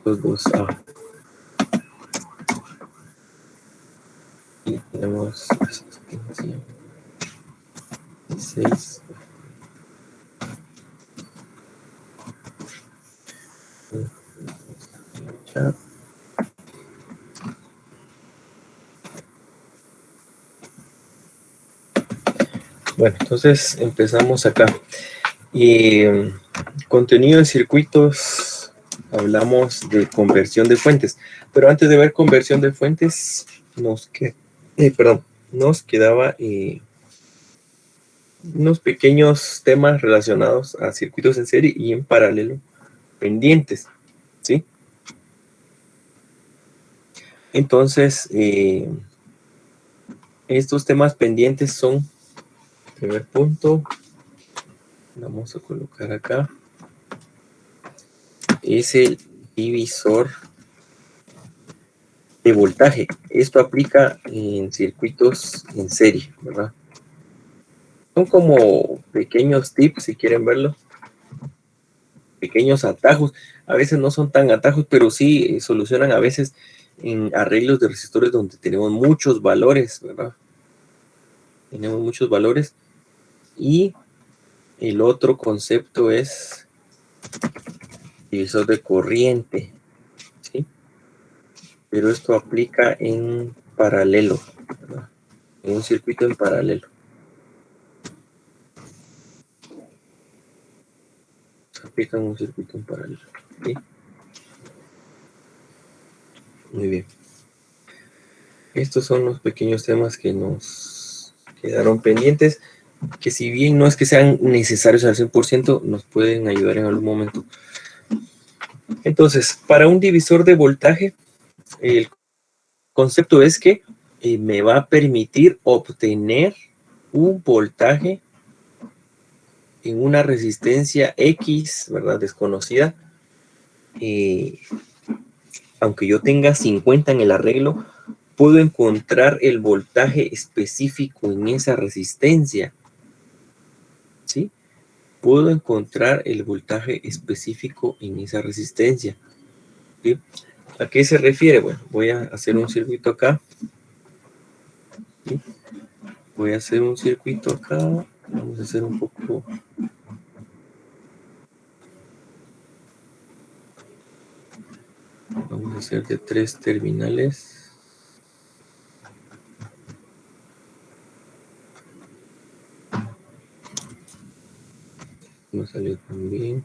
circuitos 2A. Y tenemos 6. Bueno, entonces empezamos acá. Y contenido de circuitos, hablamos de conversión de fuentes. Pero antes de ver conversión de fuentes, nos quedaba unos pequeños temas relacionados a circuitos en serie y en paralelo pendientes, ¿sí? Entonces, estos temas pendientes son, primer punto, vamos a colocar acá, es el divisor de voltaje. Esto aplica en circuitos en serie, ¿verdad? Son como pequeños tips, si quieren verlo, pequeños atajos. A veces no son tan atajos, pero sí solucionan a veces en arreglos de resistores donde tenemos muchos valores, ¿verdad? Tenemos muchos valores. Y el otro concepto es divisor de corriente, ¿sí? Pero esto aplica en paralelo, ¿verdad? En un circuito en paralelo. Se aplica en un circuito en paralelo, ¿sí? Muy bien. Estos son los pequeños temas que nos quedaron pendientes, que si bien no es que sean necesarios al 100%, nos pueden ayudar en algún momento. Entonces, para un divisor de voltaje, el concepto es que me va a permitir obtener un voltaje en una resistencia X, ¿verdad? Desconocida. Aunque yo tenga 50 en el arreglo, puedo encontrar el voltaje específico en esa resistencia, ¿sí? Puedo encontrar el voltaje específico en esa resistencia, ¿sí? ¿A qué se refiere? Bueno, voy a hacer un circuito acá, ¿sí? Voy a hacer un circuito acá, vamos a hacer un poco... Vamos a hacer de 3 terminales. No salió tan bien.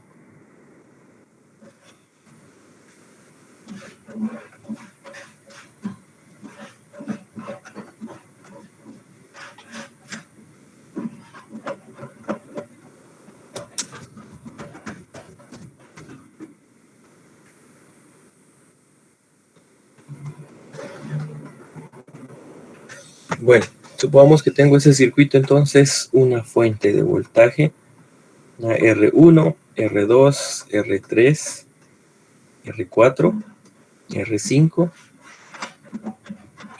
Bueno, supongamos que tengo ese circuito, entonces una fuente de voltaje, una R1, R2, R3, R4, R5,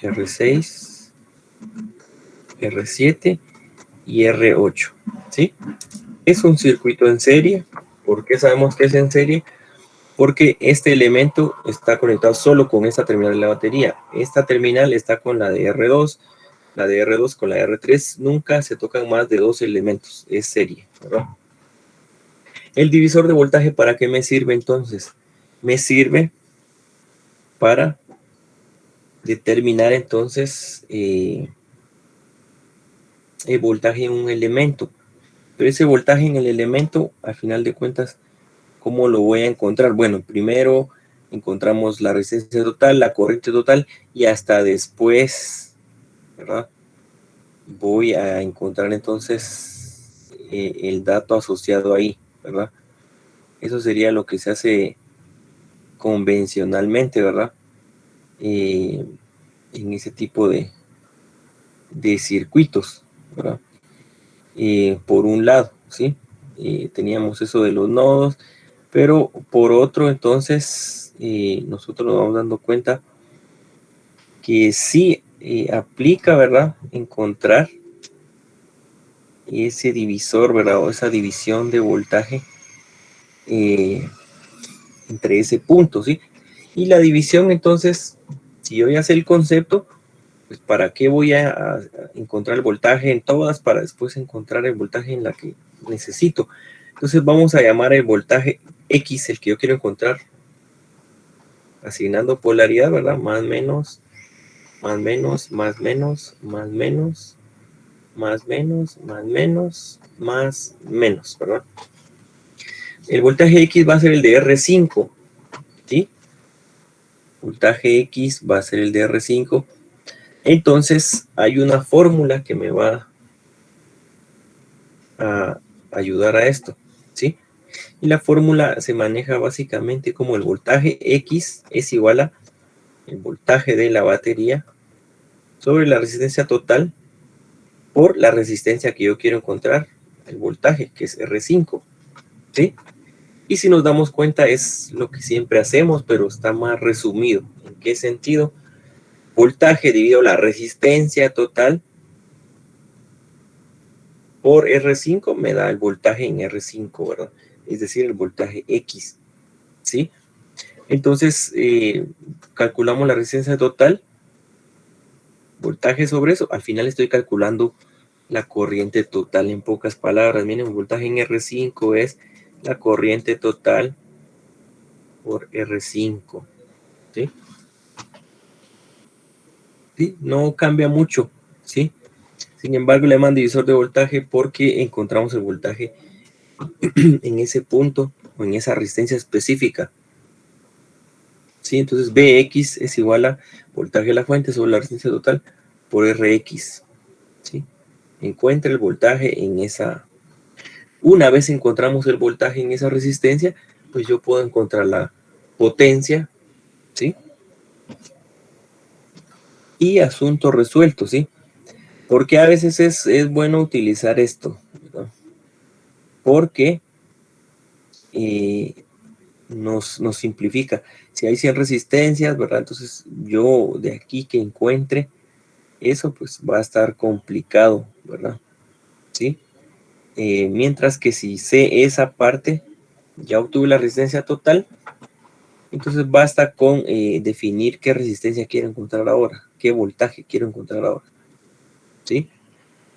R6, R7 y R8, ¿sí? Es un circuito en serie. ¿Por qué sabemos que es en serie? Porque este elemento está conectado solo con esta terminal de la batería. Esta terminal está con la de R2, la de R2 con la de R3. Nunca se tocan más de 2 elementos. Es serie, ¿verdad? El divisor de voltaje, ¿para qué me sirve entonces? Me sirve para determinar entonces el voltaje en un elemento. Pero ese voltaje en el elemento, al final de cuentas, ¿cómo lo voy a encontrar? Bueno, primero encontramos la resistencia total, la corriente total y hasta después, ¿verdad? Voy a encontrar entonces el dato asociado ahí, ¿verdad? Eso sería lo que se hace convencionalmente, ¿verdad? En ese tipo de circuitos, ¿verdad? Por un lado, ¿sí? Teníamos eso de los nodos, pero por otro, entonces, nosotros nos vamos dando cuenta que sí aplica, ¿verdad? Encontrar ese divisor, ¿verdad? O esa división de voltaje entre ese punto, ¿sí? Y la división, entonces, si yo ya sé el concepto, pues ¿para qué voy a encontrar el voltaje en todas para después encontrar el voltaje en la que necesito? Entonces vamos a llamar el voltaje X, el que yo quiero encontrar, asignando polaridad, ¿verdad? Más menos, más menos, más menos, más menos, más menos, más menos, más menos, ¿verdad? El voltaje X va a ser el de R5, ¿sí? Voltaje X va a ser el de R5. Entonces hay una fórmula que me va a ayudar a esto, ¿sí? Y la fórmula se maneja básicamente como el voltaje X es igual a el voltaje de la batería sobre la resistencia total por la resistencia que yo quiero encontrar, el voltaje, que es R5, ¿sí? Y si nos damos cuenta es lo que siempre hacemos, pero está más resumido. ¿En qué sentido? Voltaje dividido la resistencia total por R5 me da el voltaje en R5, ¿verdad? Es decir, el voltaje X, ¿sí? Entonces, calculamos la resistencia total, voltaje sobre eso. Al final estoy calculando la corriente total en pocas palabras. Miren, el voltaje en R5 es la corriente total por R5, ¿sí? ¿Sí? No cambia mucho, ¿sí? Sin embargo, le llaman divisor de voltaje porque encontramos el voltaje en ese punto o en esa resistencia específica. ¿Sí? Entonces, Bx es igual a voltaje de la fuente sobre la resistencia total por Rx. ¿Sí? Encuentra el voltaje en esa. Una vez encontramos el voltaje en esa resistencia, pues yo puedo encontrar la potencia, ¿sí? Y asunto resuelto, ¿sí? Porque a veces es bueno utilizar esto, ¿verdad? Porque nos simplifica. Si hay 100 resistencias, ¿verdad? Entonces yo de aquí que encuentre eso, pues va a estar complicado, ¿verdad? ¿Sí? Mientras que si sé esa parte, ya obtuve la resistencia total, entonces basta con definir qué resistencia quiero encontrar ahora, qué voltaje quiero encontrar ahora, ¿sí?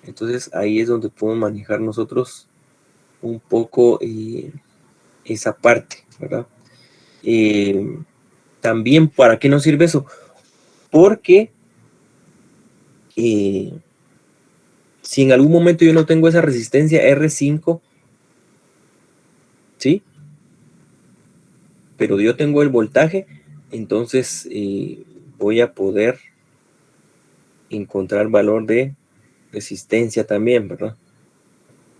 Entonces ahí es donde podemos manejar nosotros un poco esa parte, ¿verdad? También, ¿para qué nos sirve eso? Porque si en algún momento yo no tengo esa resistencia R5, ¿sí? Pero yo tengo el voltaje, entonces voy a poder encontrar valor de resistencia también, ¿verdad?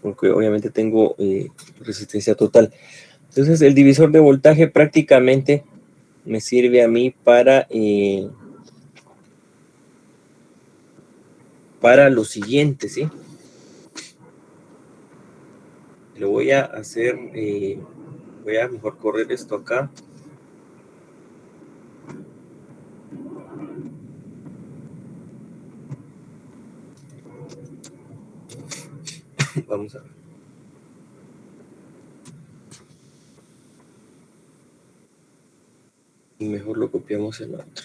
Porque obviamente tengo resistencia total. Entonces el divisor de voltaje prácticamente me sirve a mí para lo siguiente, ¿sí? Lo voy a hacer, voy a mejor correr esto acá. Vamos a ver. Y mejor lo copiamos en la otra.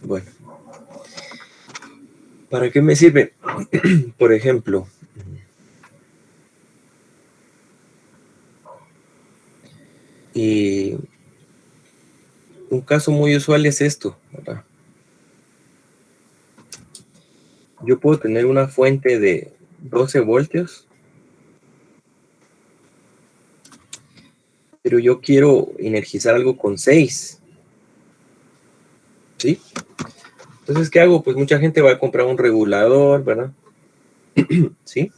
Bueno. ¿Para qué me sirve? Por ejemplo, un caso muy usual es esto, ¿verdad? Yo puedo tener una fuente de 12 voltios, pero yo quiero energizar algo con 6, ¿sí? Entonces, ¿qué hago? Pues mucha gente va a comprar un regulador, ¿verdad? ¿Sí?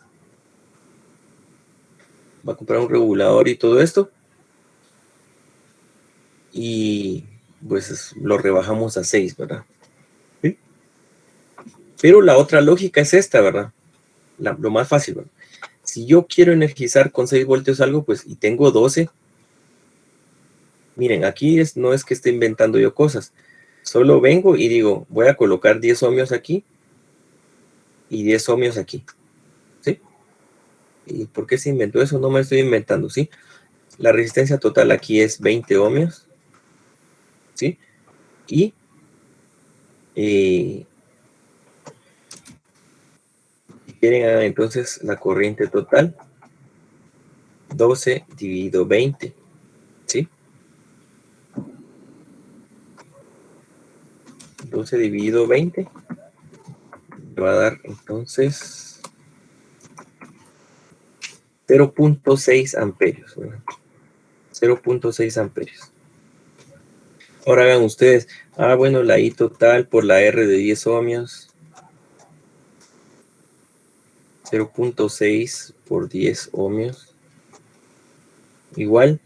Va a comprar un regulador y todo esto. Y pues lo rebajamos a 6, ¿verdad? ¿Sí? Pero la otra lógica es esta, ¿verdad? Lo más fácil, ¿verdad? Si yo quiero energizar con 6 voltios algo, pues, y tengo 12, miren, aquí no es que esté inventando yo cosas. Solo vengo y digo, voy a colocar 10 ohmios aquí y 10 ohmios aquí, ¿sí? ¿Y por qué se inventó eso? No me estoy inventando, ¿sí? La resistencia total aquí es 20 ohmios, ¿sí? Y si quieren entonces la corriente total, 12 dividido 20, ¿sí? 12 dividido 20 me va a dar entonces 0.6 amperios, ¿verdad? 0.6 amperios. Ahora hagan ustedes, bueno, la I total por la R de 10 ohmios, 0.6 por 10 ohmios, igual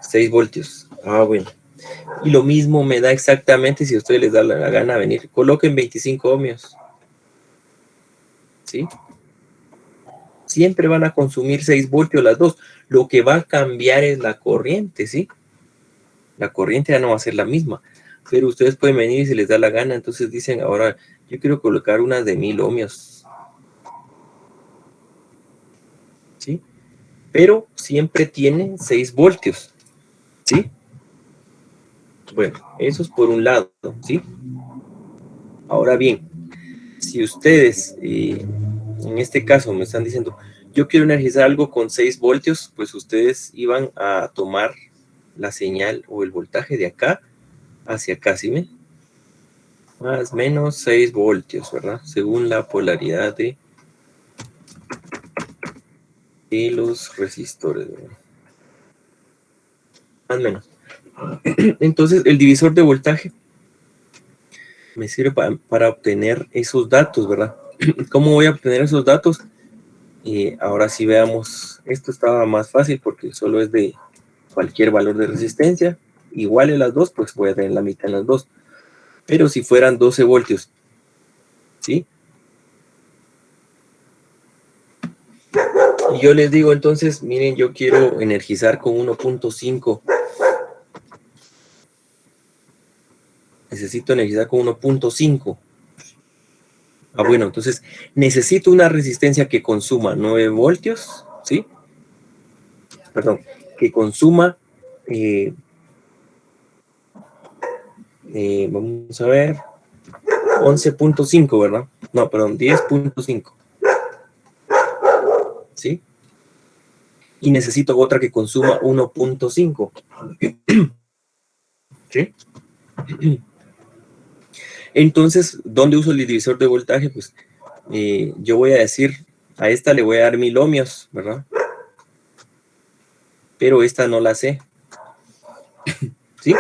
6 voltios. Bueno. Y lo mismo me da exactamente si a ustedes les da la gana venir. Coloquen 25 ohmios. ¿Sí? Siempre van a consumir 6 voltios las dos. Lo que va a cambiar es la corriente, ¿sí? La corriente ya no va a ser la misma. Pero ustedes pueden venir y si les da la gana. Entonces dicen, ahora yo quiero colocar unas de 1000 ohmios. ¿Sí? Pero siempre tienen 6 voltios. ¿Sí? Bueno, eso es por un lado, ¿sí? Ahora bien, si ustedes, en este caso, me están diciendo, yo quiero energizar algo con 6 voltios, pues ustedes iban a tomar la señal o el voltaje de acá hacia acá, ¿sí ven? Más o menos 6 voltios, ¿verdad? Según la polaridad de los resistores, ¿verdad? Más o menos. Entonces, el divisor de voltaje me sirve para obtener esos datos, ¿verdad? ¿Cómo voy a obtener esos datos? Ahora sí veamos, esto estaba más fácil porque solo es de cualquier valor de resistencia, igual en las dos, pues voy a tener la mitad en las dos. Pero si fueran 12 voltios, ¿sí? Y yo les digo entonces, miren, yo quiero energizar con 1.5. Necesito energizar con 1.5. Bueno, entonces necesito una resistencia que consuma 9 voltios, ¿sí? Perdón, que consuma, vamos a ver, 11.5, ¿verdad? No, perdón, 10.5, ¿sí? Y necesito otra que consuma 1.5, ¿sí? Entonces, ¿dónde uso el divisor de voltaje? Pues yo voy a decir, a esta le voy a dar 1000 ohmios, ¿verdad? Pero esta no la sé, ¿sí?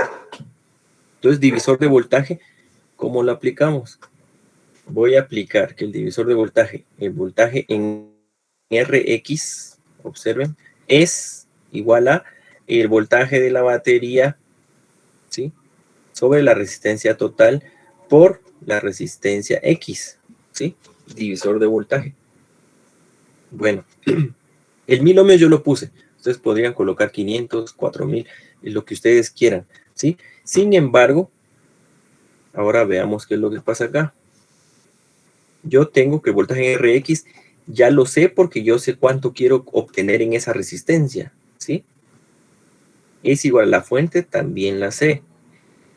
Entonces, divisor de voltaje, ¿cómo lo aplicamos? Voy a aplicar que el divisor de voltaje, el voltaje en Rx, observen, es igual a el voltaje de la batería, ¿sí? Sobre la resistencia total por la resistencia X, ¿sí? Divisor de voltaje. Bueno, el 1000 ohmios yo lo puse. Ustedes podrían colocar 500, 4000, lo que ustedes quieran, ¿sí? Sin embargo, ahora veamos qué es lo que pasa acá. Yo tengo que el voltaje Rx ya lo sé porque yo sé cuánto quiero obtener en esa resistencia, ¿sí? Es igual a la fuente, también la sé.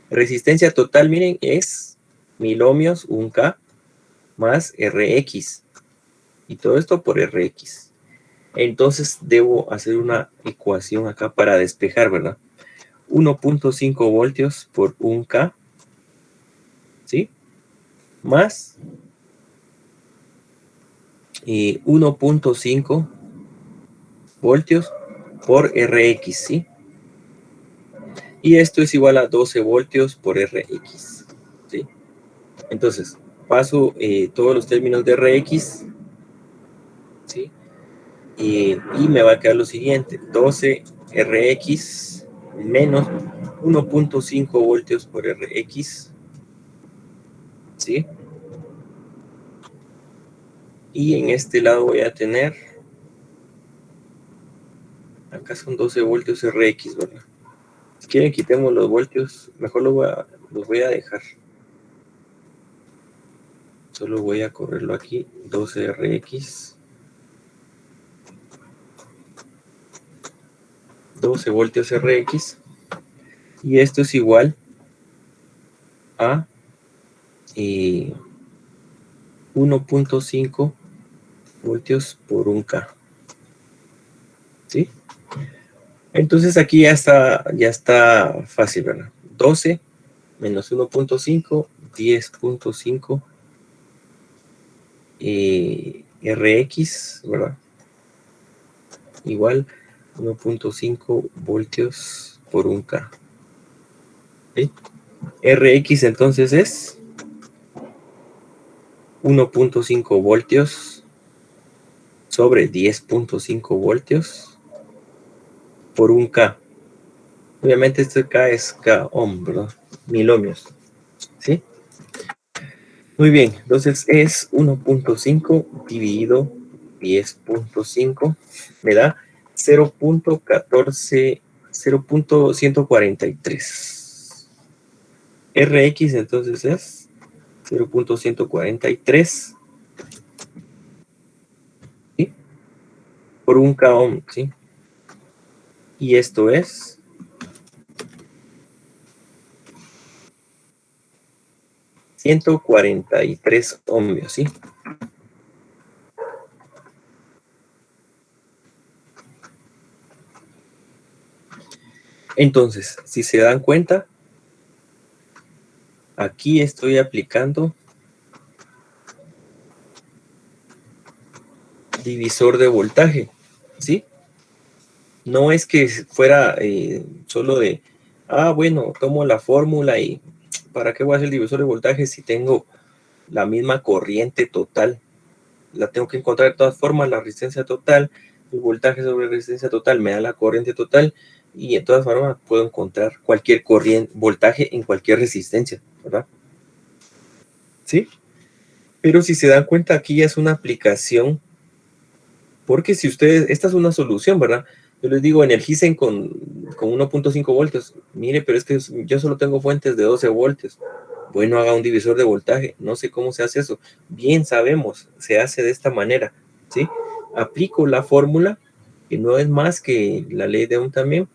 Resistencia total, miren, es 1000 ohmios, 1K, más Rx. Y todo esto por Rx. Entonces debo hacer una ecuación acá para despejar, ¿verdad? 1.5 voltios por 1K, ¿sí? Más 1.5 voltios por Rx, ¿sí? Y esto es igual a 12 voltios por Rx, ¿sí? Entonces, paso todos los términos de Rx, ¿sí? Y me va a quedar lo siguiente, 12 Rx menos 1.5 voltios por Rx, ¿sí? Y en este lado voy a tener, acá son 12 voltios Rx, ¿verdad? Si quieren quitemos los voltios, mejor los voy a dejar. Solo voy a correrlo aquí, 12 Rx 12 voltios RX, y esto es igual a 1.5 voltios por 1K. ¿Sí? Entonces aquí ya está fácil, ¿verdad? 12 menos 1.5, 10.5 RX, ¿verdad? Igual 1.5 voltios por 1K. ¿Sí? RX entonces es 1.5 voltios sobre 10.5 voltios por 1K. Obviamente este K es K ohm, ¿verdad? 1000 ohmios. ¿Sí? Muy bien, entonces es 1.5 dividido 10.5 me da 0.14, 0.143. RX entonces es 0.143, ¿sí? Por 1K ohm, ¿sí? Y esto es 143 ohmios, ¿sí? Entonces, si se dan cuenta, aquí estoy aplicando divisor de voltaje, ¿sí? No es que fuera solo de, bueno, tomo la fórmula y ¿para qué voy a hacer el divisor de voltaje si tengo la misma corriente total? La tengo que encontrar de todas formas, la resistencia total, el voltaje sobre resistencia total me da la corriente total, y de todas formas puedo encontrar cualquier corriente, voltaje en cualquier resistencia, ¿verdad? ¿Sí? Pero si se dan cuenta, aquí ya es una aplicación, porque si ustedes, esta es una solución, ¿verdad? Yo les digo, energicen con 1.5 voltios. Mire, pero es que yo solo tengo fuentes de 12 voltios. Bueno, haga un divisor de voltaje. No sé cómo se hace eso. Bien sabemos, se hace de esta manera, ¿sí? Aplico la fórmula, que no es más que la ley de Ohm también,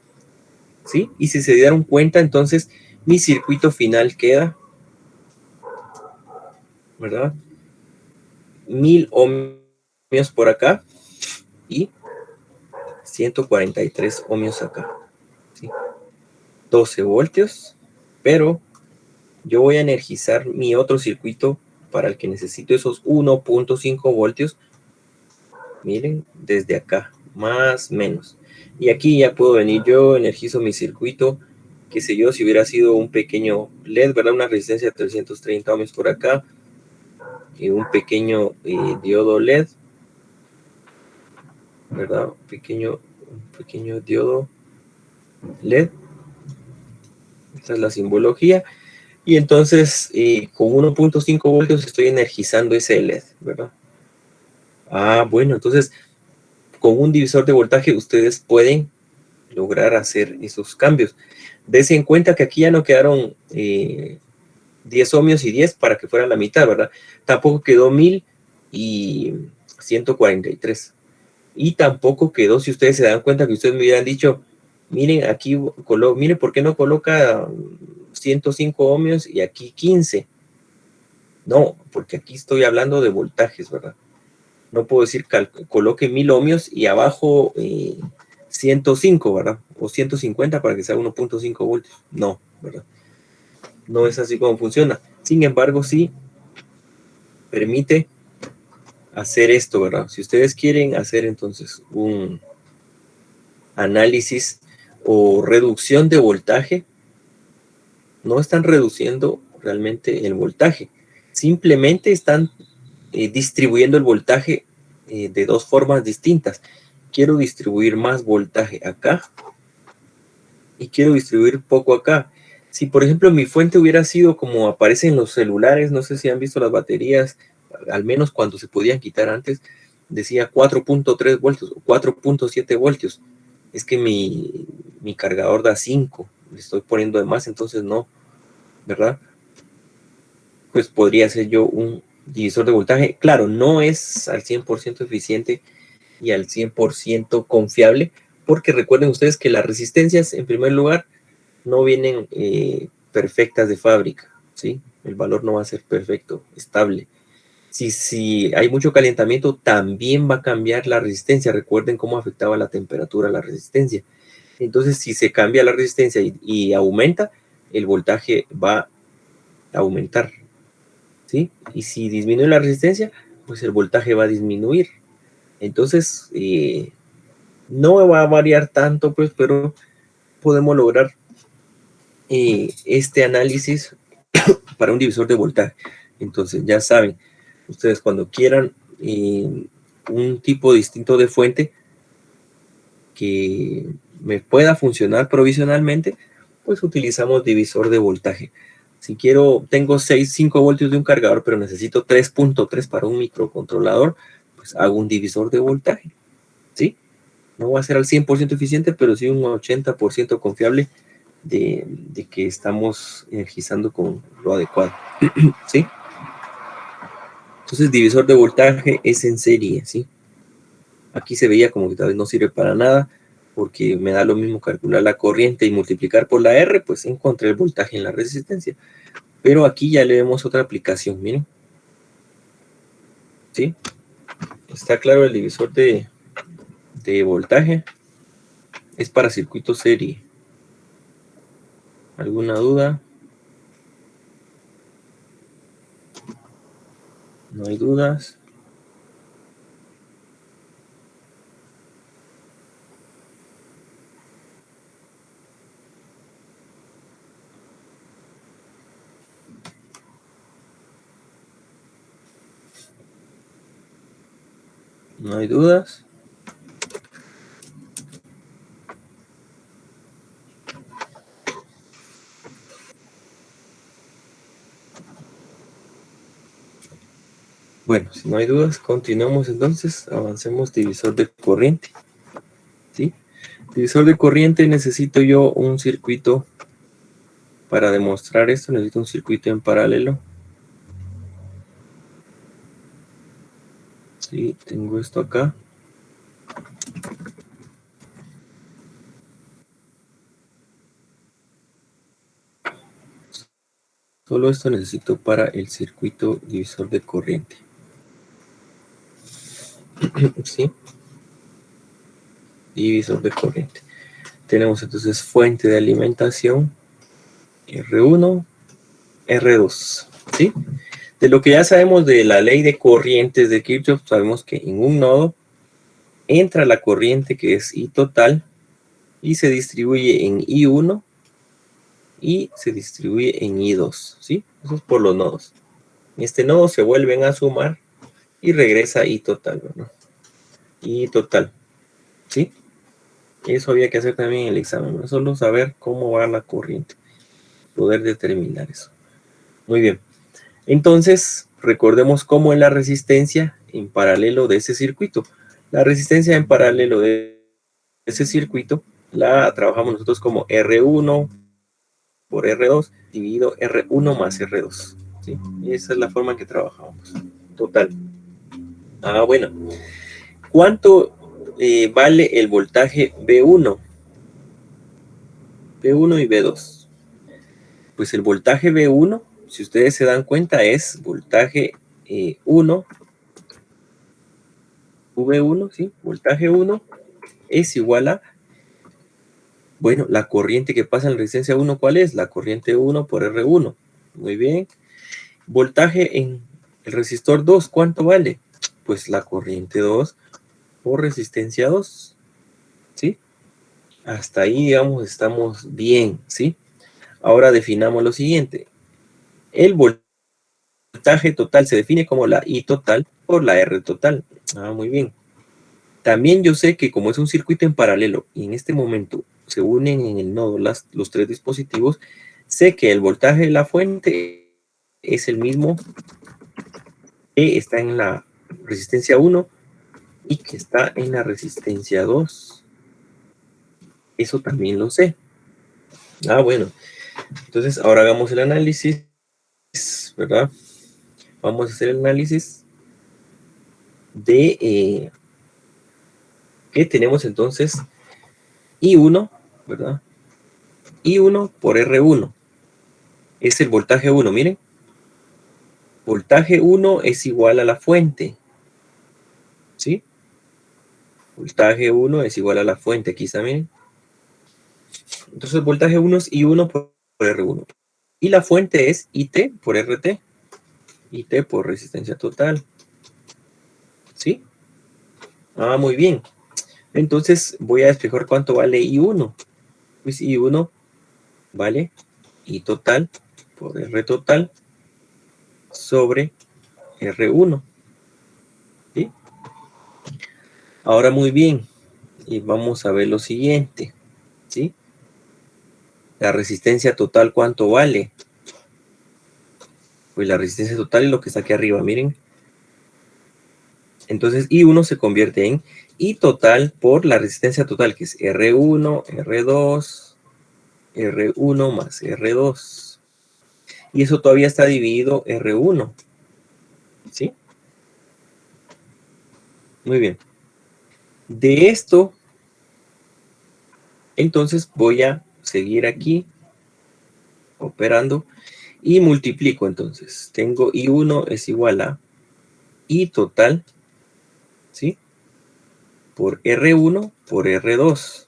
¿sí? Y si se dieron cuenta, entonces mi circuito final queda, ¿verdad? 1000 ohmios por acá y 143 ohmios acá, ¿sí? 12 voltios, pero yo voy a energizar mi otro circuito para el que necesito esos 1.5 voltios. Miren, desde acá, más menos. Y aquí ya puedo venir yo, energizo mi circuito, qué sé yo, si hubiera sido un pequeño LED, ¿verdad? Una resistencia de 330 ohmios por acá, y un pequeño diodo LED, ¿verdad? Un pequeño diodo LED. Esta es la simbología. Y entonces, con 1.5 voltios estoy energizando ese LED, ¿verdad? Bueno, entonces, con un divisor de voltaje ustedes pueden lograr hacer esos cambios. Dense en cuenta que aquí ya no quedaron 10 ohmios y 10 para que fuera la mitad, ¿verdad? Tampoco quedó 1000 y 143. Y tampoco quedó, si ustedes se dan cuenta, que ustedes me hubieran dicho, miren, aquí, miren, ¿por qué no coloca 105 ohmios y aquí 15? No, porque aquí estoy hablando de voltajes, ¿verdad? No puedo decir coloque 1000 ohmios y abajo 105, ¿verdad? O 150 para que sea 1.5 voltios. No, ¿verdad? No es así como funciona. Sin embargo, sí permite hacer esto, ¿verdad? Si ustedes quieren hacer entonces un análisis o reducción de voltaje, no están reduciendo realmente el voltaje. Simplemente están distribuyendo el voltaje de dos formas distintas. Quiero distribuir más voltaje acá y quiero distribuir poco acá. Si, por ejemplo, mi fuente hubiera sido como aparece en los celulares, no sé si han visto las baterías, al menos cuando se podían quitar antes, decía 4.3 voltios o 4.7 voltios. Es que mi cargador da 5, le estoy poniendo de más, entonces no, ¿verdad? Pues podría ser yo un divisor de voltaje. Claro, no es al 100% eficiente y al 100% confiable, porque recuerden ustedes que las resistencias, en primer lugar, no vienen perfectas de fábrica, ¿sí? El valor no va a ser perfecto, estable. Si hay mucho calentamiento, también va a cambiar la resistencia. Recuerden cómo afectaba la temperatura a la resistencia. Entonces, si se cambia la resistencia y aumenta, el voltaje va a aumentar, ¿sí? Y si disminuye la resistencia, pues el voltaje va a disminuir. Entonces, no va a variar tanto, pues, pero podemos lograr este análisis para un divisor de voltaje. Entonces, ya saben, ustedes cuando quieran un tipo distinto de fuente que me pueda funcionar provisionalmente, pues utilizamos divisor de voltaje. Si quiero, tengo 5 voltios de un cargador, pero necesito 3.3 para un microcontrolador, pues hago un divisor de voltaje, ¿sí? No va a ser al 100% eficiente, pero sí un 80% confiable de que estamos energizando con lo adecuado, ¿sí? Entonces, divisor de voltaje es en serie, ¿sí? Aquí se veía como que tal vez no sirve para nada, porque me da lo mismo calcular la corriente y multiplicar por la R, pues encontré el voltaje en la resistencia. Pero aquí ya le vemos otra aplicación, miren. ¿Sí? Está claro, el divisor de voltaje es para circuito serie. ¿Alguna duda? No hay dudas. No hay dudas. Bueno, si no hay dudas, continuamos entonces. Avancemos divisor de corriente. ¿Sí? Divisor de corriente, necesito yo un circuito. Para demostrar esto necesito un circuito en paralelo. Sí, tengo esto acá. Solo esto necesito para el circuito divisor de corriente. ¿Sí? Divisor de corriente. Tenemos entonces fuente de alimentación, R1, R2. ¿Sí? De lo que ya sabemos de la ley de corrientes de Kirchhoff, sabemos que en un nodo entra la corriente que es I total y se distribuye en I1 y se distribuye en I2. ¿Sí? Eso es por los nodos. En este nodo se vuelven a sumar y regresa I total, ¿no? I total, ¿sí? Eso había que hacer también en el examen, ¿no? Solo saber cómo va la corriente, poder determinar eso. Muy bien. Entonces, recordemos cómo es la resistencia en paralelo de ese circuito. La resistencia en paralelo de ese circuito la trabajamos nosotros como R1 por R2 dividido R1 más R2. ¿Sí? Esa es la forma en que trabajamos. Total. Ah, bueno. ¿Cuánto vale el voltaje B1? B1 y B2. Pues el voltaje B1, si ustedes se dan cuenta, es voltaje 1, V1, ¿sí? Voltaje 1 es igual a, bueno, la corriente que pasa en la resistencia 1, ¿cuál es? La corriente 1 por R1. Muy bien. Voltaje en el resistor 2, ¿cuánto vale? Pues la corriente 2 por resistencia 2, ¿sí? Hasta ahí, digamos, estamos bien, ¿sí? Ahora definamos lo siguiente. El voltaje total se define como la I total por la R total. Ah, muy bien. También yo sé que como es un circuito en paralelo y en este momento se unen en el nodo los tres dispositivos, sé que el voltaje de la fuente es el mismo que está en la resistencia 1 y que está en la resistencia 2. Eso también lo sé. Ah, bueno. Entonces ahora hagamos el análisis, ¿verdad? Vamos a hacer el análisis de que tenemos entonces I1, ¿verdad? I1 por R1. Es el voltaje 1, miren. Voltaje 1 es igual a la fuente. ¿Sí? Voltaje 1 es igual a la fuente. Aquí está, miren. Entonces, voltaje 1 es I1 por R1. Y la fuente es IT por RT. IT por resistencia total. ¿Sí? Ah, muy bien. Entonces, voy a despejar cuánto vale I1. Pues I1 vale I total por R total sobre R1. ¿Sí? Ahora muy bien. Y vamos a ver lo siguiente. ¿Sí? La resistencia total, ¿cuánto vale? Pues la resistencia total es lo que está aquí arriba, miren. Entonces I1 se convierte en I total por la resistencia total, que es R1, R2, R1 más R2. Y eso todavía está dividido R1. ¿Sí? Muy bien. De esto, entonces voy a seguir aquí operando y multiplico. Entonces, tengo I1 es igual a I total, ¿sí? Por R1 por R2,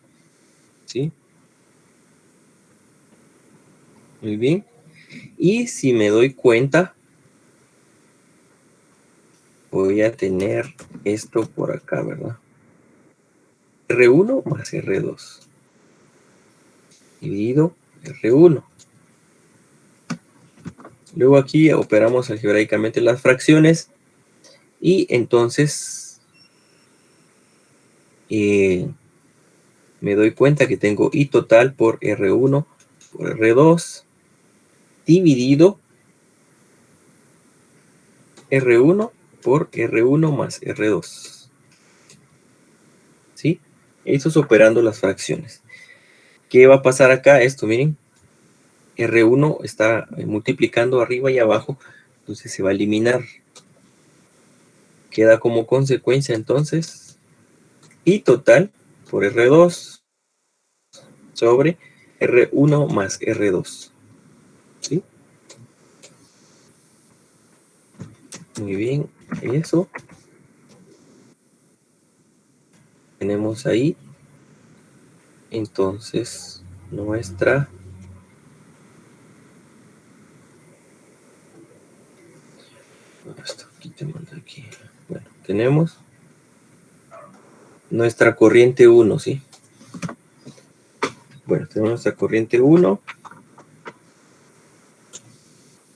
¿sí? Muy bien. Y si me doy cuenta, voy a tener esto por acá, ¿verdad? R1 más R2 dividido R1. Luego aquí operamos algebraicamente las fracciones y entonces me doy cuenta que tengo I total por R1 por R2 dividido R1 por R1 más R2. ¿Sí? Eso es operando las fracciones. ¿Qué va a pasar acá? Esto, miren. R1 está multiplicando arriba y abajo, entonces se va a eliminar. Queda como consecuencia entonces I total por R2 sobre R1 más R2. ¿Sí? Muy bien, eso. Tenemos ahí entonces nuestra aquí. Bueno, tenemos nuestra corriente 1, ¿sí? Bueno, tenemos nuestra corriente 1.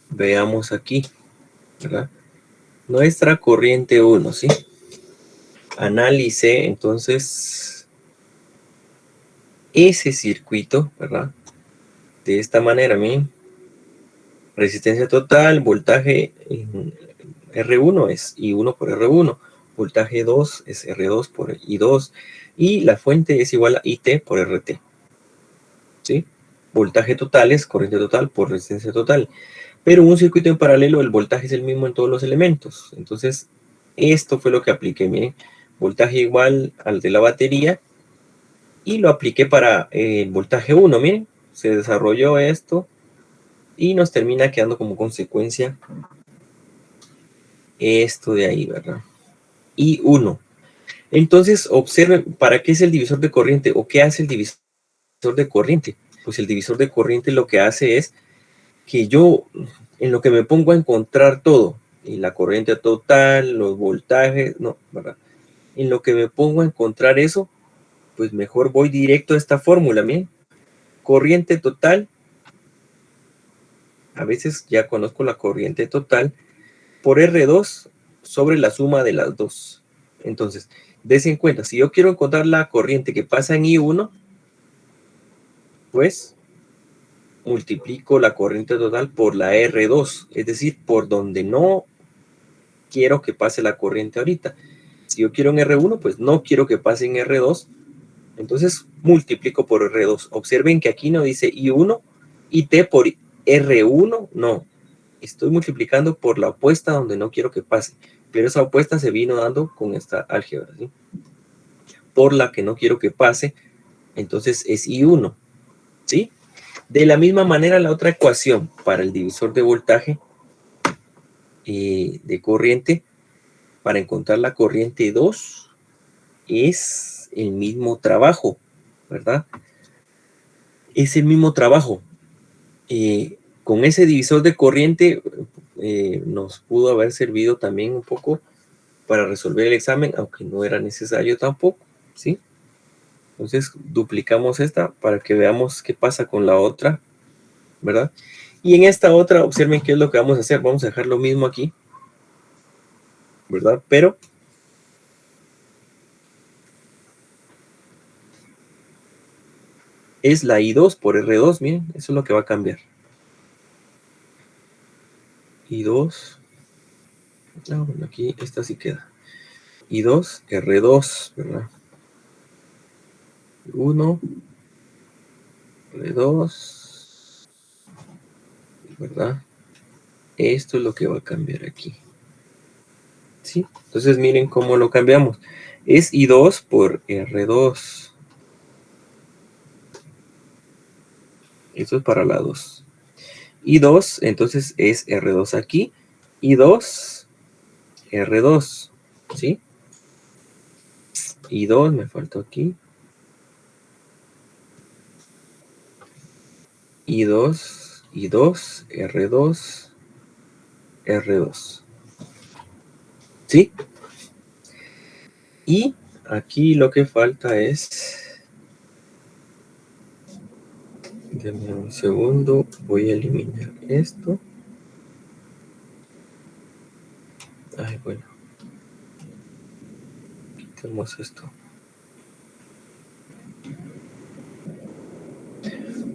Veamos aquí, ¿verdad? Nuestra corriente 1, ¿sí? Análice, entonces, ese circuito, ¿verdad? De esta manera, miren. Resistencia total, voltaje en R1 es I1 por R1. Voltaje 2 es R2 por I2. Y la fuente es igual a IT por RT. ¿Sí? Voltaje total es corriente total por resistencia total. Pero en un circuito en paralelo el voltaje es el mismo en todos los elementos. Entonces, esto fue lo que apliqué. Miren, voltaje igual al de la batería. Y lo apliqué para el voltaje 1. Miren, se desarrolló esto. Y nos termina quedando como consecuencia esto de ahí, ¿verdad? I1. Entonces, observen, ¿para qué es el divisor de corriente? ¿O qué hace el divisor de corriente? Pues el divisor de corriente lo que hace es que yo, en lo que me pongo a encontrar todo, y la corriente total, los voltajes, no, ¿verdad? En lo que me pongo a encontrar eso, pues mejor voy directo a esta fórmula, miren. Corriente total, a veces ya conozco la corriente total, por R2 sobre la suma de las dos. Entonces, des en cuenta, si yo quiero encontrar la corriente que pasa en I1, pues multiplico la corriente total por la R2, es decir, por donde no quiero que pase la corriente ahorita. Si yo quiero en R1, pues no quiero que pase en R2, entonces multiplico por R2. Observen que aquí no dice I1, IT por R1, no. Estoy multiplicando por la opuesta donde no quiero que pase, pero esa opuesta se vino dando con esta álgebra, ¿sí? Por la que no quiero que pase, entonces es I1, ¿sí? De la misma manera, la otra ecuación para el divisor de voltaje de corriente, para encontrar la corriente 2, es el mismo trabajo, ¿verdad? Es el mismo trabajo. Con ese divisor de corriente nos pudo haber servido también un poco para resolver el examen, aunque no era necesario tampoco, ¿sí? Entonces duplicamos esta para que veamos qué pasa con la otra, ¿verdad? Y en esta otra, observen qué es lo que vamos a hacer. Vamos a dejar lo mismo aquí, ¿verdad? Pero es la I2 por R2, miren, eso es lo que va a cambiar. I2, no, bueno, aquí esta sí queda. I2, R2, ¿verdad? 1, R2, ¿verdad? Esto es lo que va a cambiar aquí. ¿Sí? Entonces miren cómo lo cambiamos. Es I2 por R2. Esto es para la 2. I2, entonces es R2 aquí. I2, R2. ¿Sí? I2, me faltó aquí. I2, I2, R2, R2. ¿Sí? Y aquí lo que falta es... Denme un segundo, voy a eliminar esto. Ay, bueno. Quitemos esto.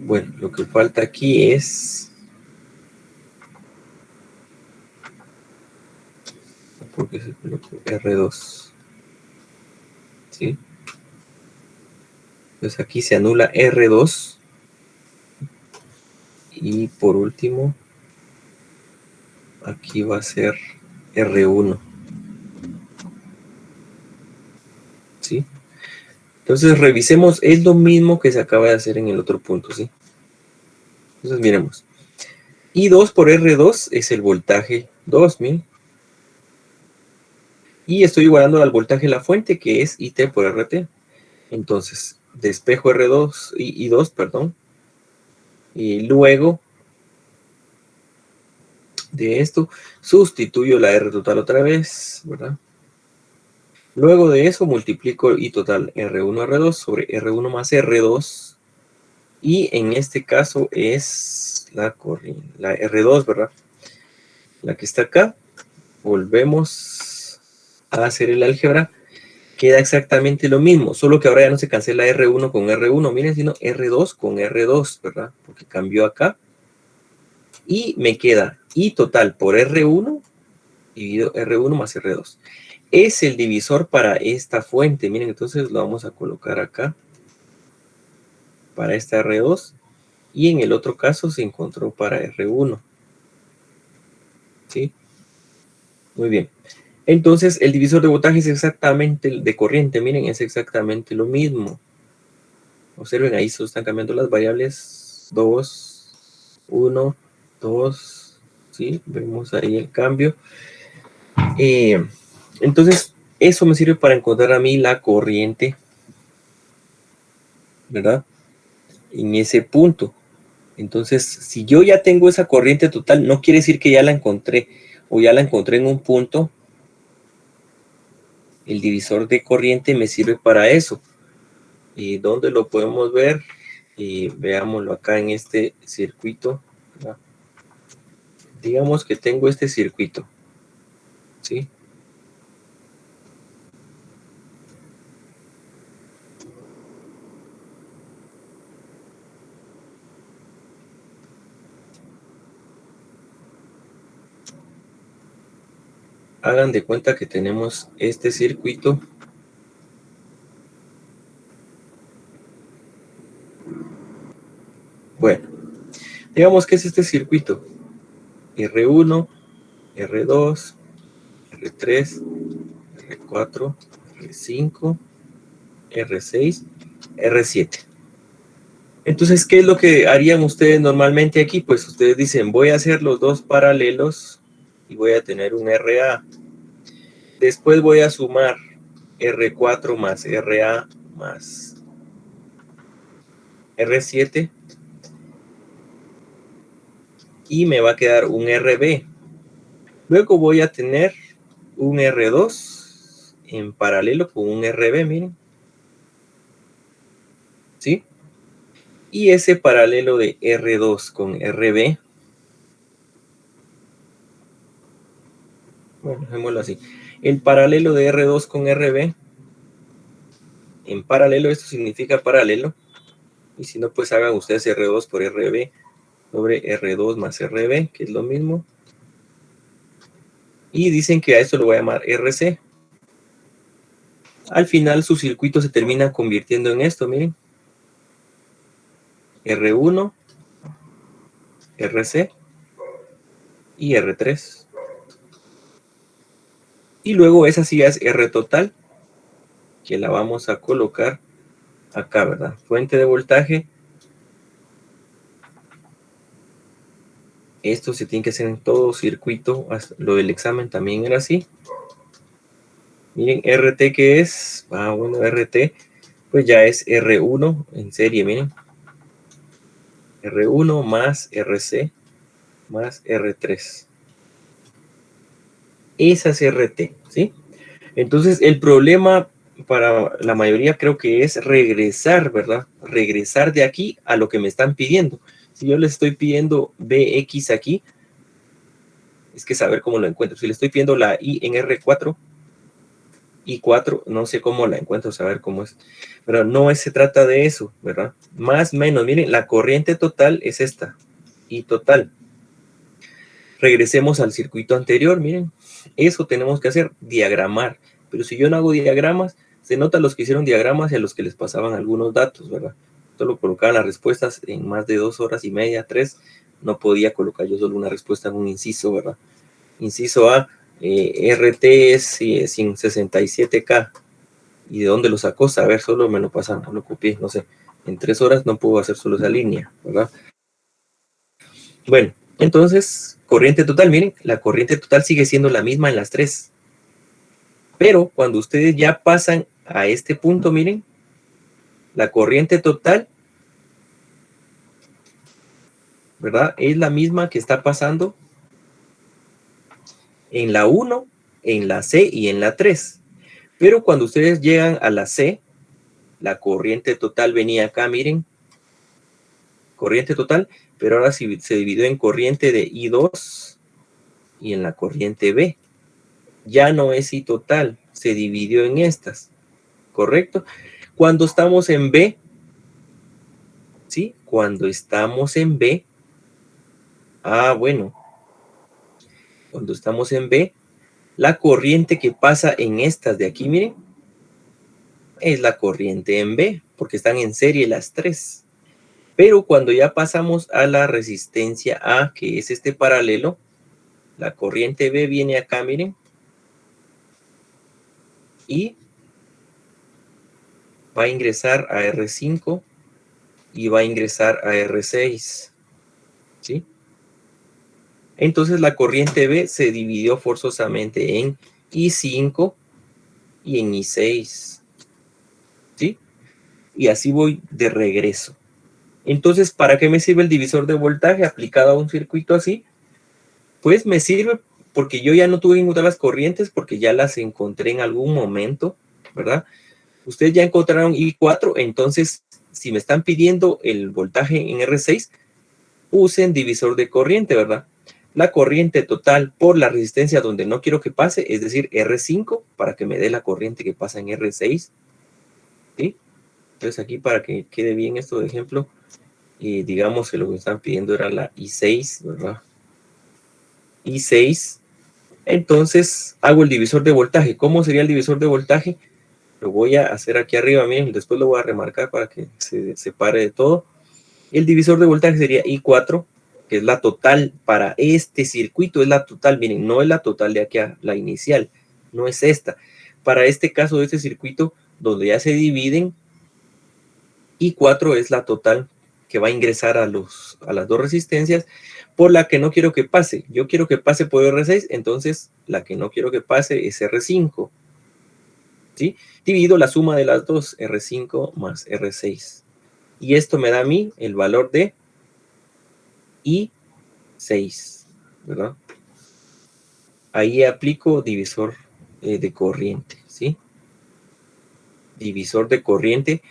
Bueno, lo que falta aquí es... porque se colocó R2. ¿Sí? Entonces aquí se anula R2. Y por último, aquí va a ser R1. ¿Sí? Entonces revisemos, es lo mismo que se acaba de hacer en el otro punto, ¿sí? Entonces miremos. I2 por R2 es el voltaje 2000. Y estoy igualando al voltaje de la fuente, que es IT por RT. Entonces, despejo R2 y I2, perdón. Y luego de esto, sustituyo la R total otra vez, ¿verdad? Luego de eso, multiplico I total R1, R2 sobre R1 más R2. Y en este caso es la corriente, la R2, ¿verdad? La que está acá. Volvemos a hacer el álgebra. Queda exactamente lo mismo, solo que ahora ya no se cancela R1 con R1, miren, sino R2 con R2, ¿verdad? Porque cambió acá. Y me queda I total por R1 dividido R1 más R2. Es el divisor para esta fuente. Miren, entonces lo vamos a colocar acá para esta R2. Y en el otro caso se encontró para R1. ¿Sí? Muy bien. Entonces el divisor de voltaje es exactamente el de corriente. Miren, es exactamente lo mismo. Observen, ahí se están cambiando las variables 2, 1, 2, ¿sí? Vemos ahí el cambio. Entonces, eso me sirve para encontrar a mí la corriente, ¿verdad? En ese punto. Entonces, si yo ya tengo esa corriente total, no quiere decir que ya la encontré, o ya la encontré en un punto. El divisor de corriente me sirve para eso. ¿Y dónde lo podemos ver? Veámoslo acá en este circuito, ¿verdad? Digamos que tengo este circuito, ¿sí? Hagan de cuenta que tenemos este circuito. Bueno, digamos que es este circuito. R1, R2, R3, R4, R5, R6, R7. Entonces, ¿qué es lo que harían ustedes normalmente aquí? Pues ustedes dicen, voy a hacer los dos paralelos y voy a tener un RA. Después voy a sumar R4 más RA más R7 y me va a quedar un RB. Luego voy a tener un R2 en paralelo con un RB, miren. ¿Sí? Y ese paralelo de R2 con RB, bueno, dejémoslo así. El paralelo de R2 con RB, en paralelo, esto significa paralelo. Y si no, pues hagan ustedes R2 por RB sobre R2 más RB, que es lo mismo. Y dicen que a esto lo voy a llamar RC. Al final su circuito se termina convirtiendo en esto, miren. R1, RC y R3. Y luego esa sí es R total, que la vamos a colocar acá, ¿verdad? Fuente de voltaje. Esto se tiene que hacer en todo circuito. Lo del examen también era así. Miren, RT que es, bueno, RT, pues ya es R1 en serie, miren. R1 más RC más R3. Esa es RT, ¿sí? Entonces, el problema para la mayoría creo que es regresar, ¿verdad? Regresar de aquí a lo que me están pidiendo. Si yo les estoy pidiendo BX aquí, es que saber cómo lo encuentro. Si le estoy pidiendo la I en R4, I4, no sé cómo la encuentro, saber cómo es. Pero no se trata de eso, ¿verdad? Más o menos, miren, la corriente total es esta, I total. Regresemos al circuito anterior, miren. Eso tenemos que hacer, diagramar. Pero si yo no hago diagramas, se nota los que hicieron diagramas y a los que les pasaban algunos datos, ¿verdad? Solo colocaban las respuestas en más de 2 horas y media, 3. No podía colocar yo solo una respuesta en un inciso, ¿verdad? Inciso A, RT es sin 67K. ¿Y de dónde lo sacó? Saber, solo me lo pasan, no lo copié, no sé. En 3 horas no puedo hacer solo esa línea, ¿verdad? Bueno, entonces, corriente total, miren, la corriente total sigue siendo la misma en las tres. Pero cuando ustedes ya pasan a este punto, miren, la corriente total, ¿verdad? Es la misma que está pasando en la 1, en la C y en la 3. Pero cuando ustedes llegan a la C, la corriente total venía acá, miren, corriente total, pero ahora se dividió en corriente de I2 y en la corriente B. Ya no es I total, se dividió en estas, ¿correcto? Cuando estamos en B, ¿sí? Cuando estamos en B, bueno, cuando estamos en B, la corriente que pasa en estas de aquí, miren, es la corriente en B, porque están en serie las tres. Pero cuando ya pasamos a la resistencia A, que es este paralelo, la corriente B viene acá, miren, y va a ingresar a R5 y va a ingresar a R6, ¿sí? Entonces la corriente B se dividió forzosamente en I5 y en I6, ¿sí? Y así voy de regreso. Entonces, ¿para qué me sirve el divisor de voltaje aplicado a un circuito así? Pues me sirve porque yo ya no tuve que encontrar las corrientes porque ya las encontré en algún momento, ¿verdad? Ustedes ya encontraron I4, entonces si me están pidiendo el voltaje en R6, usen divisor de corriente, ¿verdad? La corriente total por la resistencia donde no quiero que pase, es decir, R5, para que me dé la corriente que pasa en R6, ¿sí? Entonces aquí para que quede bien esto de ejemplo, digamos que lo que me están pidiendo era la I6, ¿verdad? I6, entonces hago el divisor de voltaje. ¿Cómo sería el divisor de voltaje? Lo voy a hacer aquí arriba, miren, después lo voy a remarcar para que se separe de todo. El divisor de voltaje sería I4, que es la total para este circuito, es la total, miren, no es la total de aquí a la inicial, no es esta. Para este caso de este circuito, donde ya se dividen, I4 es la total que va a ingresar a las dos resistencias, por la que no quiero que pase. Yo quiero que pase por R6, entonces la que no quiero que pase es R5. ¿Sí? Divido la suma de las dos, R5 más R6. Y esto me da a mí el valor de I6, ¿verdad? Ahí aplico divisor de corriente, ¿sí? Divisor de corriente,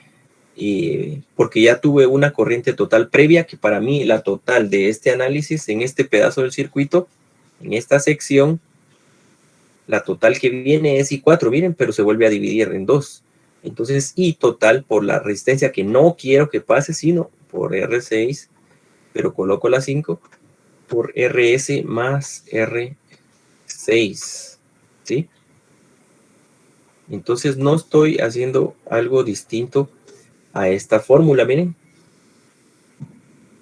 porque ya tuve una corriente total previa, que para mí la total de este análisis en este pedazo del circuito, en esta sección, la total que viene es I4, miren, pero se vuelve a dividir en dos. Entonces, I total por la resistencia que no quiero que pase, sino por R6, pero coloco la 5, por RS más R6, ¿sí? Entonces, no estoy haciendo algo distinto a esta fórmula, miren.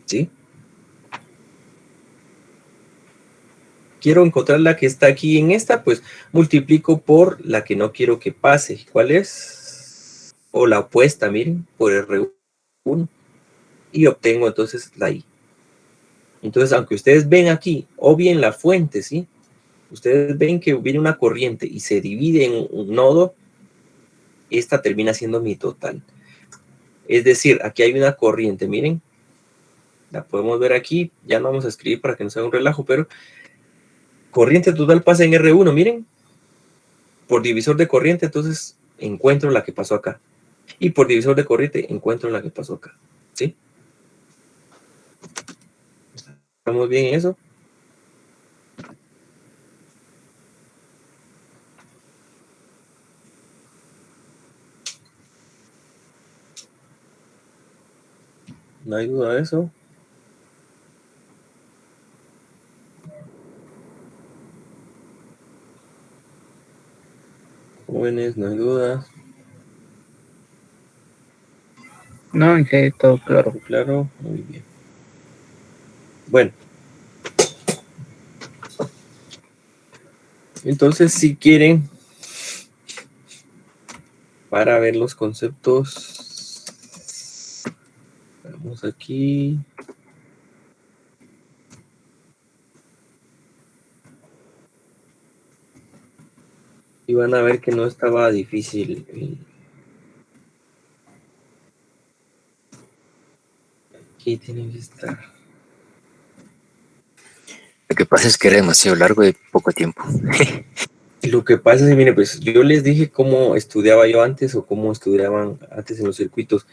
¿Sí? Quiero encontrar la que está aquí en esta, pues multiplico por la que no quiero que pase. ¿Cuál es? O la opuesta, miren, por R1. Y obtengo entonces la I. Entonces, aunque ustedes ven aquí, o bien la fuente, ¿sí? Ustedes ven que viene una corriente y se divide en un nodo, esta termina siendo mi total. Es decir, aquí hay una corriente, miren. La podemos ver aquí, ya no vamos a escribir para que no sea un relajo, pero corriente total pasa en R1, miren. Por divisor de corriente, entonces encuentro la que pasó acá. Y por divisor de corriente, encuentro la que pasó acá. ¿Sí? ¿Estamos bien en eso? No hay duda de eso. Jóvenes, no hay duda. No, en que todo claro. Claro, muy bien. Bueno. Entonces, si quieren, para ver los conceptos, vamos aquí. Y van a ver que no estaba difícil. Aquí tiene que estar. Lo que pasa es que era demasiado largo y poco tiempo. Lo que pasa es que, mire, pues yo les dije cómo estudiaba yo antes o cómo estudiaban antes en los circuitos.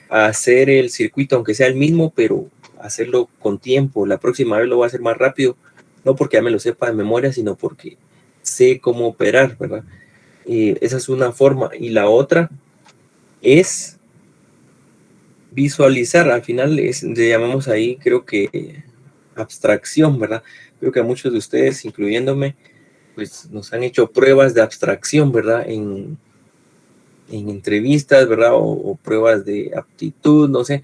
Hacer el circuito, aunque sea el mismo, pero hacerlo con tiempo. La próxima vez lo voy a hacer más rápido, no porque ya me lo sepa de memoria, sino porque sé cómo operar, ¿verdad? Esa es una forma. Y la otra es visualizar. Al final le llamamos ahí, creo que abstracción, ¿verdad? Creo que a muchos de ustedes, incluyéndome, pues nos han hecho pruebas de abstracción, ¿verdad? En entrevistas, ¿verdad? O pruebas de aptitud, no sé,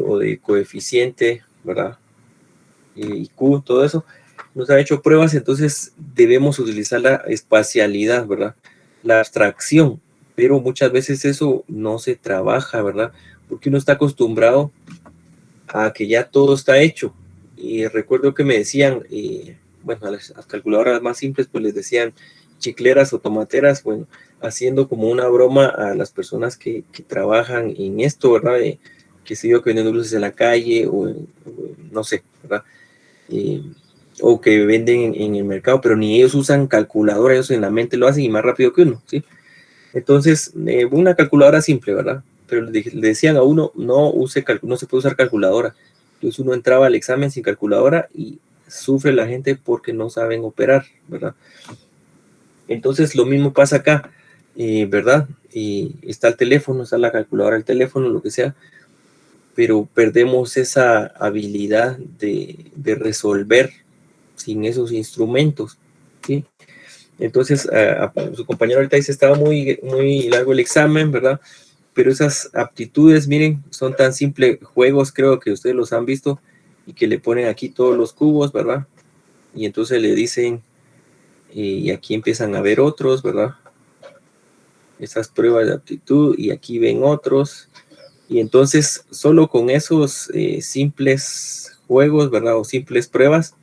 o de coeficiente, ¿verdad? IQ, todo eso. Nos han hecho pruebas, entonces debemos utilizar la espacialidad, ¿verdad? La abstracción, pero muchas veces eso no se trabaja, ¿verdad? Porque uno está acostumbrado a que ya todo está hecho. Y recuerdo que me decían, bueno, a las calculadoras más simples, pues les decían chicleras o tomateras, bueno, haciendo como una broma a las personas que trabajan en esto, ¿verdad? Que se yo que venden dulces en la calle o no sé, ¿verdad? O que venden en el mercado, pero ni ellos usan calculadora, ellos en la mente lo hacen y más rápido que uno, ¿sí? Entonces, una calculadora simple, ¿verdad? Pero le decían a uno, no se puede usar calculadora. Entonces uno entraba al examen sin calculadora y sufre la gente porque no saben operar, ¿verdad? Entonces lo mismo pasa acá, ¿verdad? Está el teléfono, está la calculadora, el teléfono, lo que sea, pero perdemos esa habilidad de resolver sin esos instrumentos, ¿sí? Entonces, su compañero ahorita dice, estaba muy, muy largo el examen, ¿verdad? Pero esas aptitudes, miren, son tan simples juegos, creo que ustedes los han visto, y que le ponen aquí todos los cubos, ¿verdad? Y entonces le dicen, y aquí empiezan a ver otros, ¿verdad? Esas pruebas de aptitud, y aquí ven otros, Y entonces, solo con esos simples juegos, ¿verdad? O simples pruebas,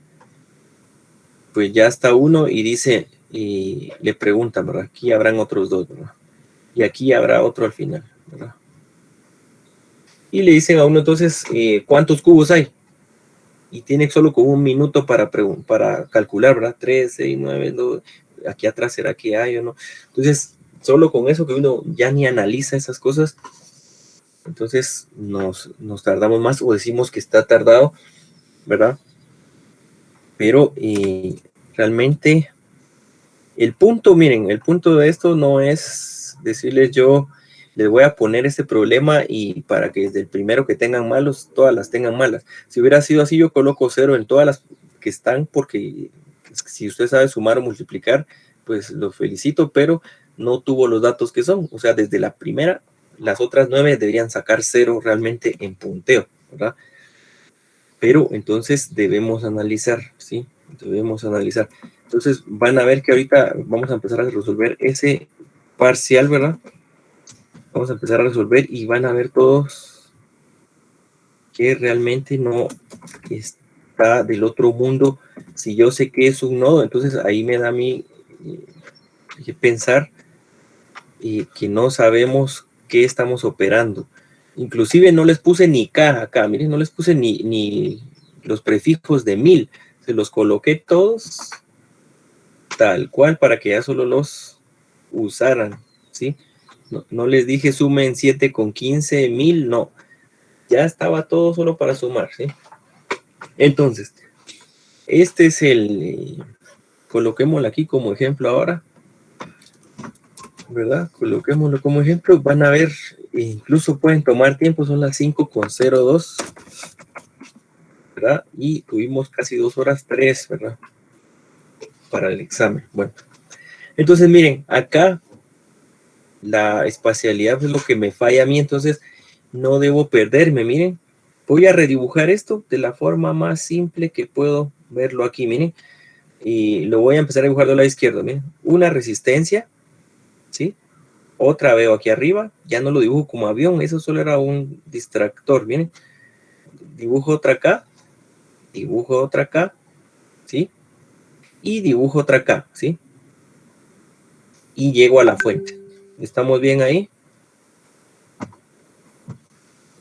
pues ya está uno y dice, y le preguntan, ¿verdad? Aquí habrán otros dos, ¿verdad? Y aquí habrá otro al final, ¿verdad? Y le dicen a uno entonces, ¿cuántos cubos hay? Y tiene solo como un minuto para calcular, ¿verdad? 3, 6, 9, 2, aquí atrás será que hay o no. Entonces, solo con eso que uno ya ni analiza esas cosas, entonces nos tardamos más o decimos que está tardado, ¿verdad? Pero realmente el punto, miren, el punto de esto no es decirles yo les voy a poner este problema y para que desde el primero que tengan malos, todas las tengan malas. Si hubiera sido así, yo coloco 0 en todas las que están, porque si usted sabe sumar o multiplicar, pues lo felicito, pero no tuvo los datos que son. O sea, desde la primera, las otras 9 deberían sacar 0 realmente en punteo, ¿verdad? Pero entonces debemos analizar, ¿sí? Debemos analizar. Entonces van a ver que ahorita vamos a empezar a resolver ese parcial, ¿verdad? Vamos a empezar a resolver y van a ver todos que realmente no está del otro mundo. Si yo sé que es un nodo, entonces ahí me da a mí que pensar que no sabemos qué estamos operando. Inclusive no les puse ni K acá, miren, no les puse ni los prefijos de 1000. Se los coloqué todos tal cual para que ya solo los usaran, ¿sí? No les dije sumen 7 con 15, 1000, no. Ya estaba todo solo para sumar, ¿sí? Entonces, este es coloquémoslo aquí como ejemplo ahora, ¿verdad? Coloquémoslo como ejemplo. Van a ver, incluso pueden tomar tiempo, son las 5:02, ¿verdad? Y tuvimos casi 2 horas 3, ¿verdad? Para el examen. Bueno, entonces miren, acá la espacialidad es lo que me falla a mí, entonces no debo perderme, miren. Voy a redibujar esto de la forma más simple que puedo verlo aquí, miren. Y lo voy a empezar a dibujar del lado izquierdo, miren. Una resistencia, ¿sí? Otra veo aquí arriba, ya no lo dibujo como avión, eso solo era un distractor, miren. Dibujo otra acá, ¿sí? Y dibujo otra acá, ¿sí? Y llego a la fuente. ¿Estamos bien ahí?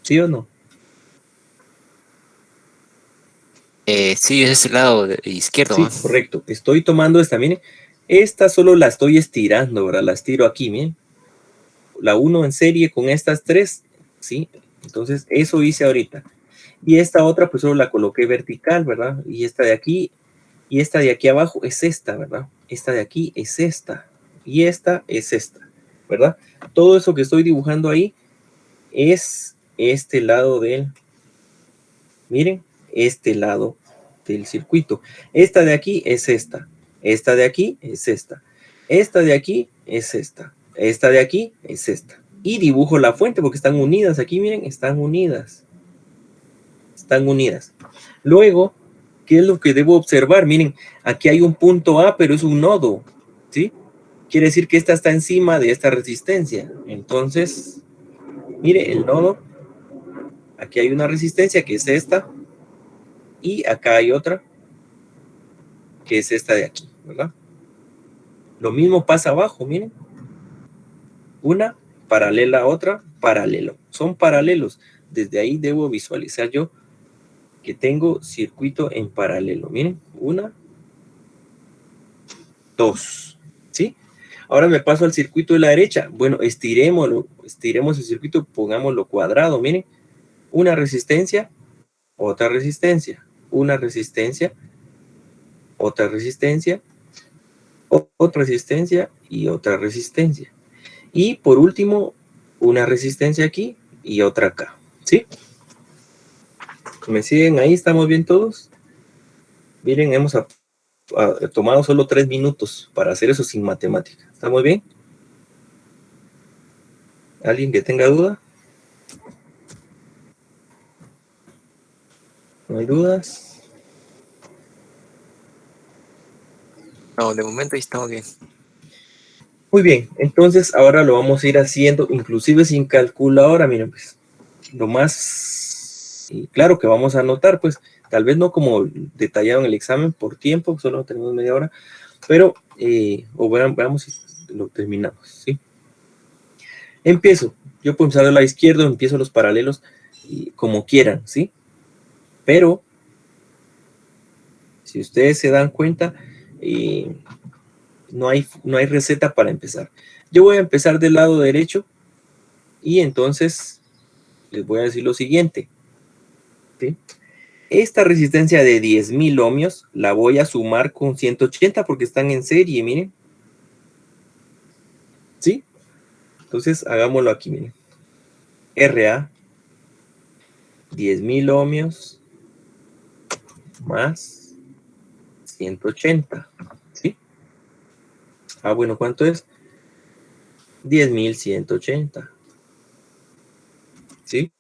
¿Sí o no? Sí, es el lado izquierdo. Sí, correcto. Estoy tomando esta, miren. Esta solo la estoy estirando, ¿verdad? La estiro aquí, miren. La uno en serie con estas 3, ¿sí? Entonces, eso hice ahorita. Y esta otra, pues solo la coloqué vertical, ¿verdad? Y esta de aquí, y esta de aquí abajo es esta, ¿verdad? Esta de aquí es esta, y esta es esta, ¿verdad? Todo eso que estoy dibujando ahí es este lado del, miren, este lado del circuito. Esta de aquí es esta de aquí es esta de aquí es esta de aquí es esta. Y dibujo la fuente porque están unidas aquí, miren, están unidas. Luego, ¿qué es lo que debo observar? Miren, aquí hay un punto A, pero es un nodo, ¿sí? Quiere decir que esta está encima de esta resistencia. Entonces, mire, el nodo, aquí hay una resistencia que es esta, y acá hay otra, que es esta de aquí, ¿verdad? Lo mismo pasa abajo, miren. Una paralela a otra, paralelo. Son paralelos. Desde ahí debo visualizar yo que tengo circuito en paralelo. Miren, 1, 2, ¿sí? Ahora me paso al circuito de la derecha. Bueno, estiremos el circuito, pongámoslo cuadrado. Miren, una resistencia, otra resistencia, una resistencia, otra resistencia, otra resistencia y otra resistencia. Y por último, una resistencia aquí y otra acá, ¿sí? ¿Me siguen ahí? ¿Estamos bien todos? Miren, hemos tomado solo 3 minutos para hacer eso sin matemática. ¿Estamos bien? ¿Alguien que tenga duda? ¿No hay dudas? No, de momento ahí estamos bien. Muy bien, entonces ahora lo vamos a ir haciendo inclusive sin calculadora, miren pues. lo más claro que vamos a anotar, pues tal vez no como detallado en el examen por tiempo, solo tenemos media hora, pero veamos si lo terminamos, ¿sí? Empiezo, yo puedo empezar del lado izquierdo, empiezo los paralelos como quieran, ¿sí? Pero si ustedes se dan cuenta, no hay receta para empezar. Yo voy a empezar del lado derecho y entonces les voy a decir lo siguiente, ¿sí? Esta resistencia de 10.000 ohmios la voy a sumar con 180 porque están en serie, miren. ¿Sí? Entonces hagámoslo aquí, miren. RA, 10.000 ohmios más 180, ¿sí? Ah, bueno, ¿cuánto es? 10.180, ¿sí?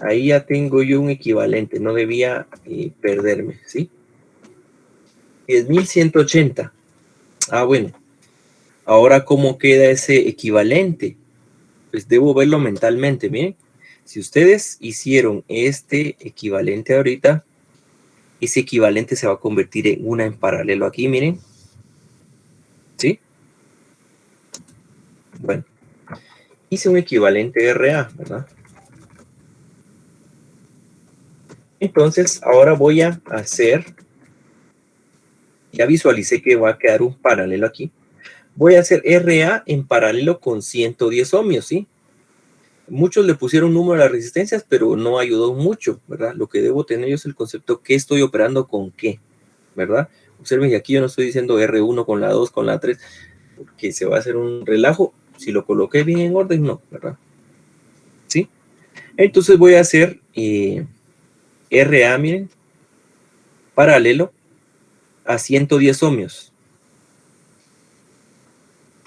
Ahí ya tengo yo un equivalente, no debía perderme, ¿sí? 10.180. Ah, bueno. Ahora, ¿cómo queda ese equivalente? Pues debo verlo mentalmente, miren. Si ustedes hicieron este equivalente ahorita, ese equivalente se va a convertir en una en paralelo aquí, miren. ¿Sí? Bueno. Hice un equivalente RA, ¿verdad? Entonces, ahora voy a hacer, ya visualicé que va a quedar un paralelo aquí. Voy a hacer RA en paralelo con 110 ohmios, ¿sí? Muchos le pusieron número a las resistencias, pero no ayudó mucho, ¿verdad? Lo que debo tener yo es el concepto que estoy operando con qué, ¿verdad? Observen que aquí yo no estoy diciendo R1 con la 2, con la 3, porque se va a hacer un relajo. Si lo coloqué bien en orden, no, ¿verdad? ¿Sí? Entonces voy a hacer RA, miren, paralelo a 110 ohmios.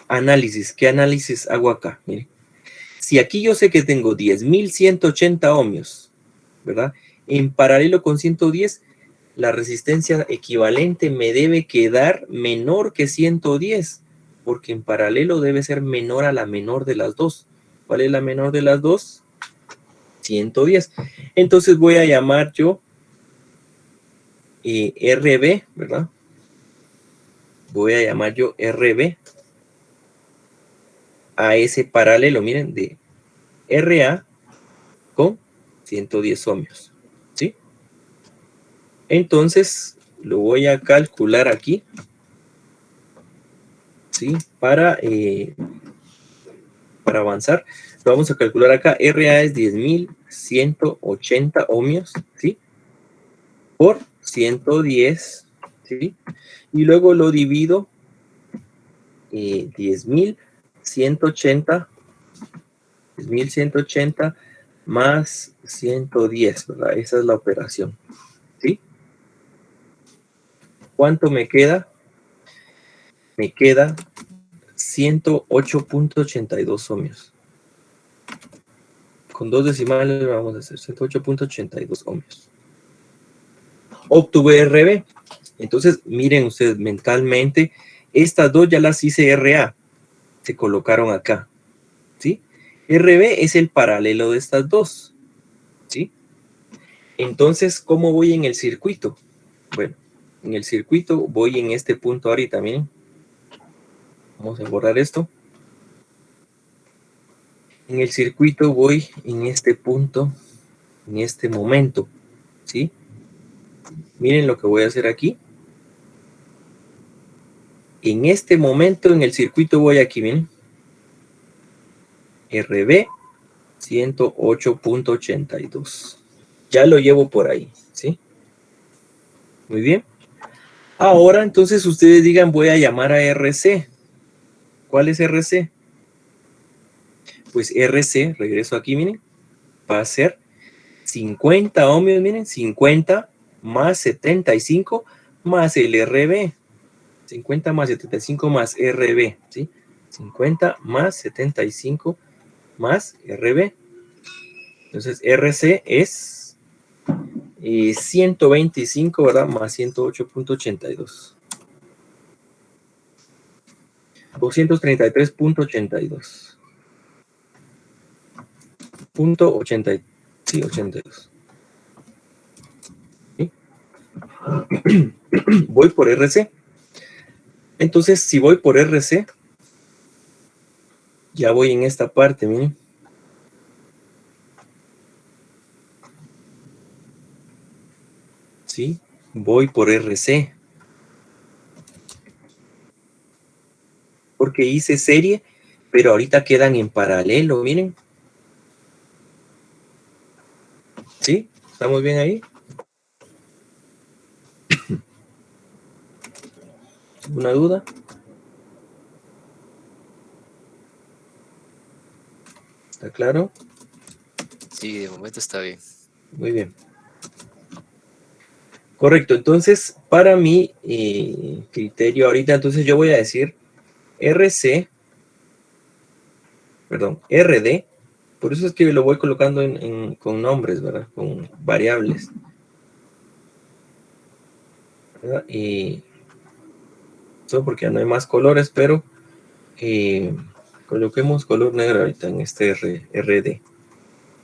Análisis, ¿qué análisis hago acá? Miren, si aquí yo sé que tengo 10.180 ohmios, ¿verdad? En paralelo con 110, la resistencia equivalente me debe quedar menor que 110, porque en paralelo debe ser menor a la menor de las dos. ¿Cuál es la menor de las dos? 110. Entonces voy a llamar yo RB, ¿verdad? Voy a llamar yo RB a ese paralelo, miren, de RA con 110 ohmios, ¿sí? Entonces lo voy a calcular aquí, ¿sí? Para avanzar, lo vamos a calcular acá. RA es 10.180 ohmios, ¿sí? Por 110, ¿sí? Y luego lo divido 10.180 más 110, ¿verdad? Esa es la operación, ¿sí? ¿Cuánto me queda? Me queda 108.82 ohmios. Con dos decimales vamos a hacer 108.82 ohmios. Obtuve RB. Entonces, miren ustedes mentalmente, estas dos ya las hice RA. Se colocaron acá, ¿sí? RB es el paralelo de estas dos, ¿sí? Entonces, ¿cómo voy en el circuito? Bueno, en el circuito voy en este punto ahorita, miren. Vamos a borrar esto. En el circuito voy en este punto, en este momento, ¿sí? Miren lo que voy a hacer aquí. En este momento en el circuito voy aquí, miren. RB 108.82. Ya lo llevo por ahí, ¿sí? Muy bien. Ahora, entonces, ustedes digan, voy a llamar a RC. ¿Cuál es RC? Pues RC, regreso aquí, miren, va a ser 50 ohmios, miren, 50 más 75 más el RB. 50 más 75 más RB, ¿sí? 50 más 75 más RB. Entonces, RC es 125, ¿verdad? Más 108.82. 233.82. punto 80, sí, 82. ¿Sí? Voy por RC. Entonces, si voy por RC, ya voy en esta parte, miren. ¿Sí? Voy por RC. Porque hice serie, pero ahorita quedan en paralelo, miren. ¿Sí? ¿Estamos bien ahí? ¿Una duda? ¿Está claro? Sí, de momento está bien. Muy bien. Correcto. Entonces, para mi criterio ahorita, entonces yo voy a decir RC, perdón, RD. Por eso es que lo voy colocando con nombres, ¿verdad? Con variables. ¿Verdad? Y eso porque ya no hay más colores, pero coloquemos color negro ahorita en este RD.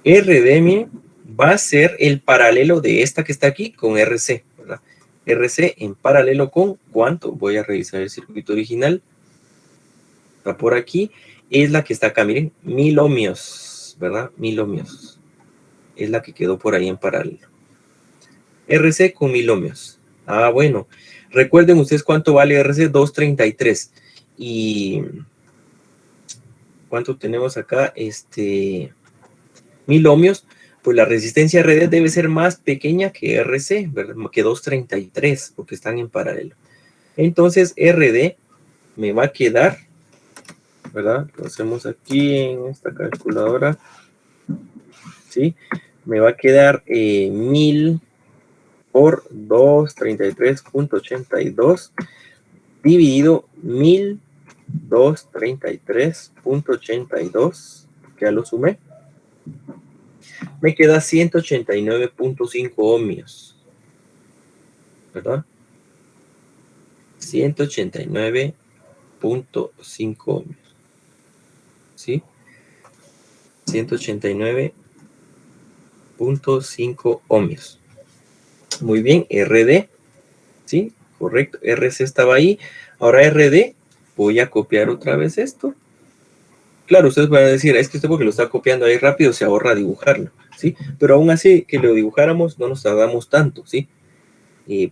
RD, miren, va a ser el paralelo de esta que está aquí con RC, ¿verdad? RC en paralelo con ¿cuánto? Voy a revisar el circuito original. Está por aquí. Es la que está acá, miren, 1000 ohmios, ¿verdad? 1000 ohmios. Es la que quedó por ahí en paralelo. RC con 1000 ohmios. Ah, bueno. Recuerden ustedes cuánto vale RC, 233. Y ¿cuánto tenemos acá? 1000 ohmios. Pues la resistencia RD debe ser más pequeña que RC, ¿verdad? Que 233, porque están en paralelo. Entonces RD me va a quedar, ¿verdad? Lo hacemos aquí en esta calculadora. ¿Sí? Me va a quedar 1000 por 233.82 dividido 1233.82, que ya lo sumé. Me queda 189.5 ohmios, ¿verdad? 189.5 ohmios. ¿Sí? 189.5 ohmios. Muy bien, RD. ¿Sí? Correcto. RC estaba ahí. Ahora RD. Voy a copiar otra vez esto. Claro, ustedes van a decir, es que usted porque lo está copiando ahí rápido se ahorra dibujarlo, ¿sí? Pero aún así, que lo dibujáramos, no nos tardamos tanto, ¿sí?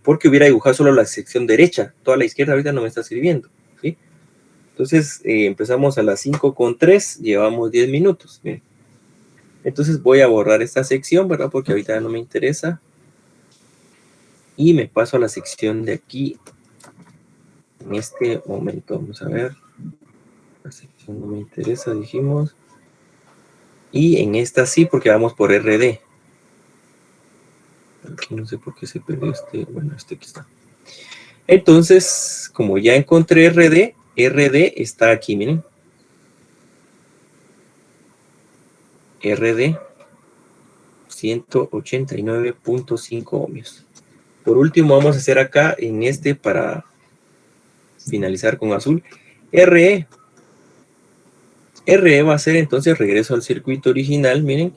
Porque hubiera dibujado solo la sección derecha, toda la izquierda ahorita no me está sirviendo, ¿sí? Entonces, empezamos a las 5:03, llevamos 10 minutos, miren. Entonces voy a borrar esta sección, ¿verdad? Porque ahorita no me interesa. Y me paso a la sección de aquí, en este momento, vamos a ver. La sección no me interesa, dijimos. Y en esta sí, porque vamos por RD. Aquí no sé por qué se perdió bueno, este aquí está. Entonces, como ya encontré RD, RD está aquí, miren. RD 189.5 ohmios. Por último, vamos a hacer acá en este para finalizar con azul. RE. RE va a ser entonces, regreso al circuito original, miren,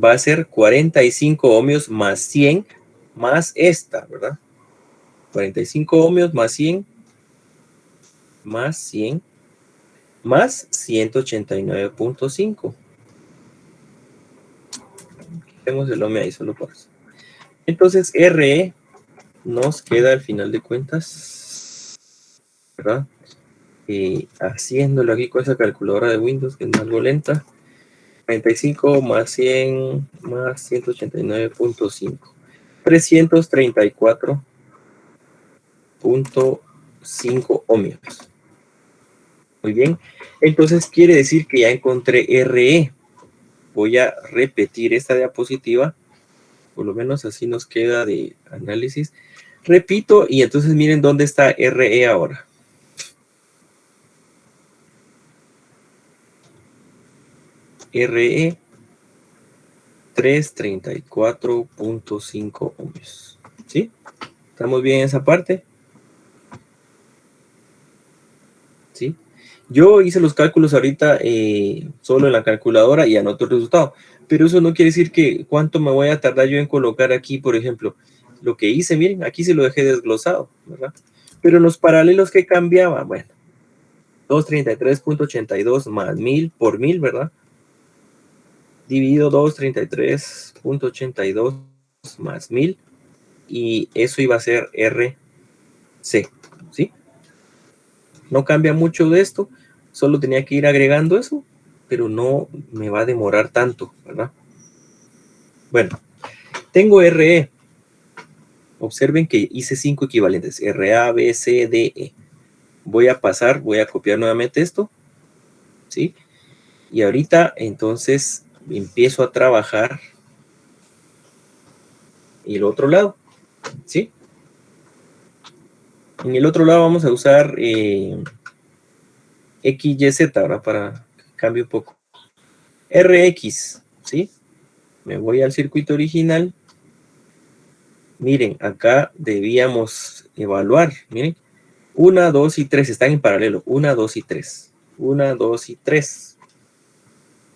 va a ser 45 ohmios más 100 más esta, ¿verdad? 45 ohmios más 100 más 100 más 189.5. Tenemos el ohmio ahí solo por eso. Entonces, RE nos queda al final de cuentas, ¿verdad? Haciéndolo aquí con esa calculadora de Windows que es algo lenta. 45 más 100 más 189.5. 334.5 ohmios. Muy bien. Entonces quiere decir que ya encontré RE. Voy a repetir esta diapositiva. Por lo menos así nos queda de análisis. Repito, y entonces miren dónde está RE ahora. RE 334.5 ohmios. ¿Sí? ¿Estamos bien en esa parte? ¿sí? Yo hice los cálculos ahorita solo en la calculadora y anoto el resultado, pero eso no quiere decir que cuánto me voy a tardar yo en colocar aquí, por ejemplo, lo que hice, miren, aquí se lo dejé desglosado, ¿verdad? Pero en los paralelos que cambiaba, bueno, 233.82 más 1000 por 1000, ¿verdad? Dividido 233.82 más 1000 y eso iba a ser RC, ¿sí? No cambia mucho de esto, solo tenía que ir agregando eso, pero no me va a demorar tanto, ¿verdad? Bueno, tengo RE. Observen que hice 5 equivalentes, RA, B, C, D, E. Voy a pasar, voy a copiar nuevamente esto, ¿sí? Y ahorita, entonces, empiezo a trabajar el otro lado, ¿sí? En el otro lado vamos a usar XYZ, ¿verdad? Para que cambie un poco. RX, ¿sí? Me voy al circuito original. Miren, acá debíamos evaluar, miren. 1, 2 y 3 están en paralelo. 1, 2 y 3. 1, 2 y 3.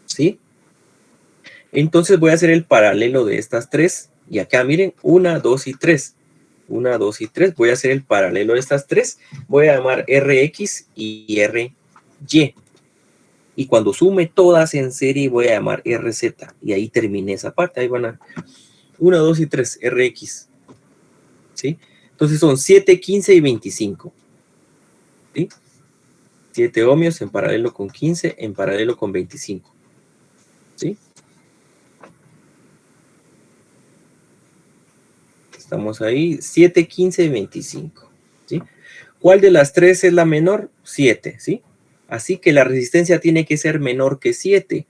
¿Sí? Entonces voy a hacer el paralelo de estas tres. Y acá miren, 1, 2 y 3. 1, 2 y 3. Voy a hacer el paralelo de estas tres. Voy a llamar RX y RY. Y cuando sume todas en serie voy a llamar RZ. Y ahí terminé esa parte. Ahí van a 1, 2 y 3, RX. ¿Sí? Entonces son 7, 15 y 25. ¿Sí? 7 ohmios en paralelo con 15, en paralelo con 25. ¿Sí? Estamos ahí, 7, 15 y 25. ¿Sí? ¿Cuál de las tres es la menor? 7, ¿sí? Así que la resistencia tiene que ser menor que 7.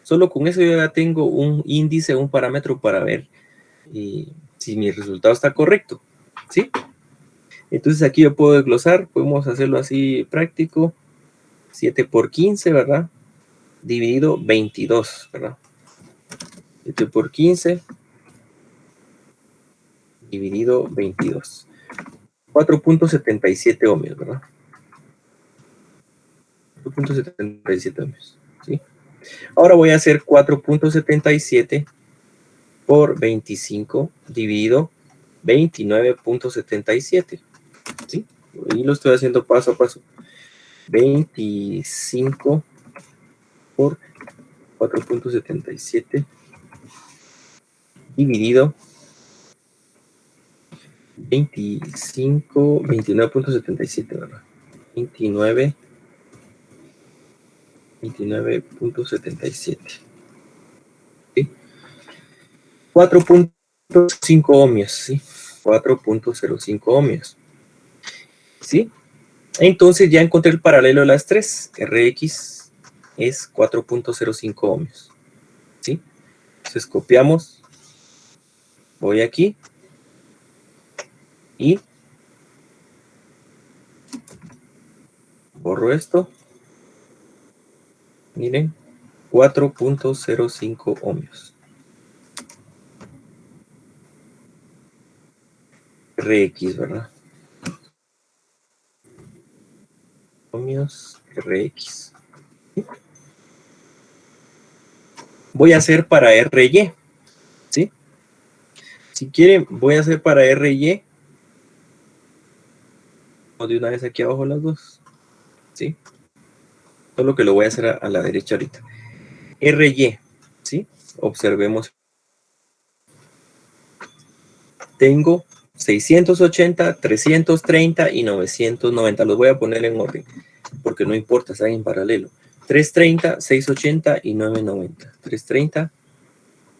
Solo con eso yo ya tengo un índice, un parámetro para ver si mi resultado está correcto, ¿sí? Entonces aquí yo puedo desglosar, podemos hacerlo así práctico. 7 por 15, ¿verdad? Dividido 22, ¿verdad? 7 por 15 dividido 22. 4.77 ohmios, ¿verdad? 4.77 ohmios, ¿sí? Ahora voy a hacer 4.77 por 25 dividido 29.77, ¿sí? Y lo estoy haciendo paso a paso. 25 por 4.77 dividido 29.77, ¿verdad? 29.77. ¿Sí? 4.5 ohmios, ¿sí? 4.05 ohmios. ¿Sí? Entonces ya encontré el paralelo de las tres. RX es 4.05 ohmios. ¿Sí? Entonces copiamos. Voy aquí. Y borro esto. Miren. 4.05 ohmios. RX, ¿verdad? Ohmios RX. Voy a hacer para RY, ¿sí? Si quieren, voy a hacer para RY. O de una vez aquí abajo las dos, ¿sí? Solo que lo voy a hacer a la derecha ahorita. RY, ¿sí? Observemos. Tengo 680, 330 y 990. Los voy a poner en orden, porque no importa, están en paralelo. 330, 680 y 990. 330,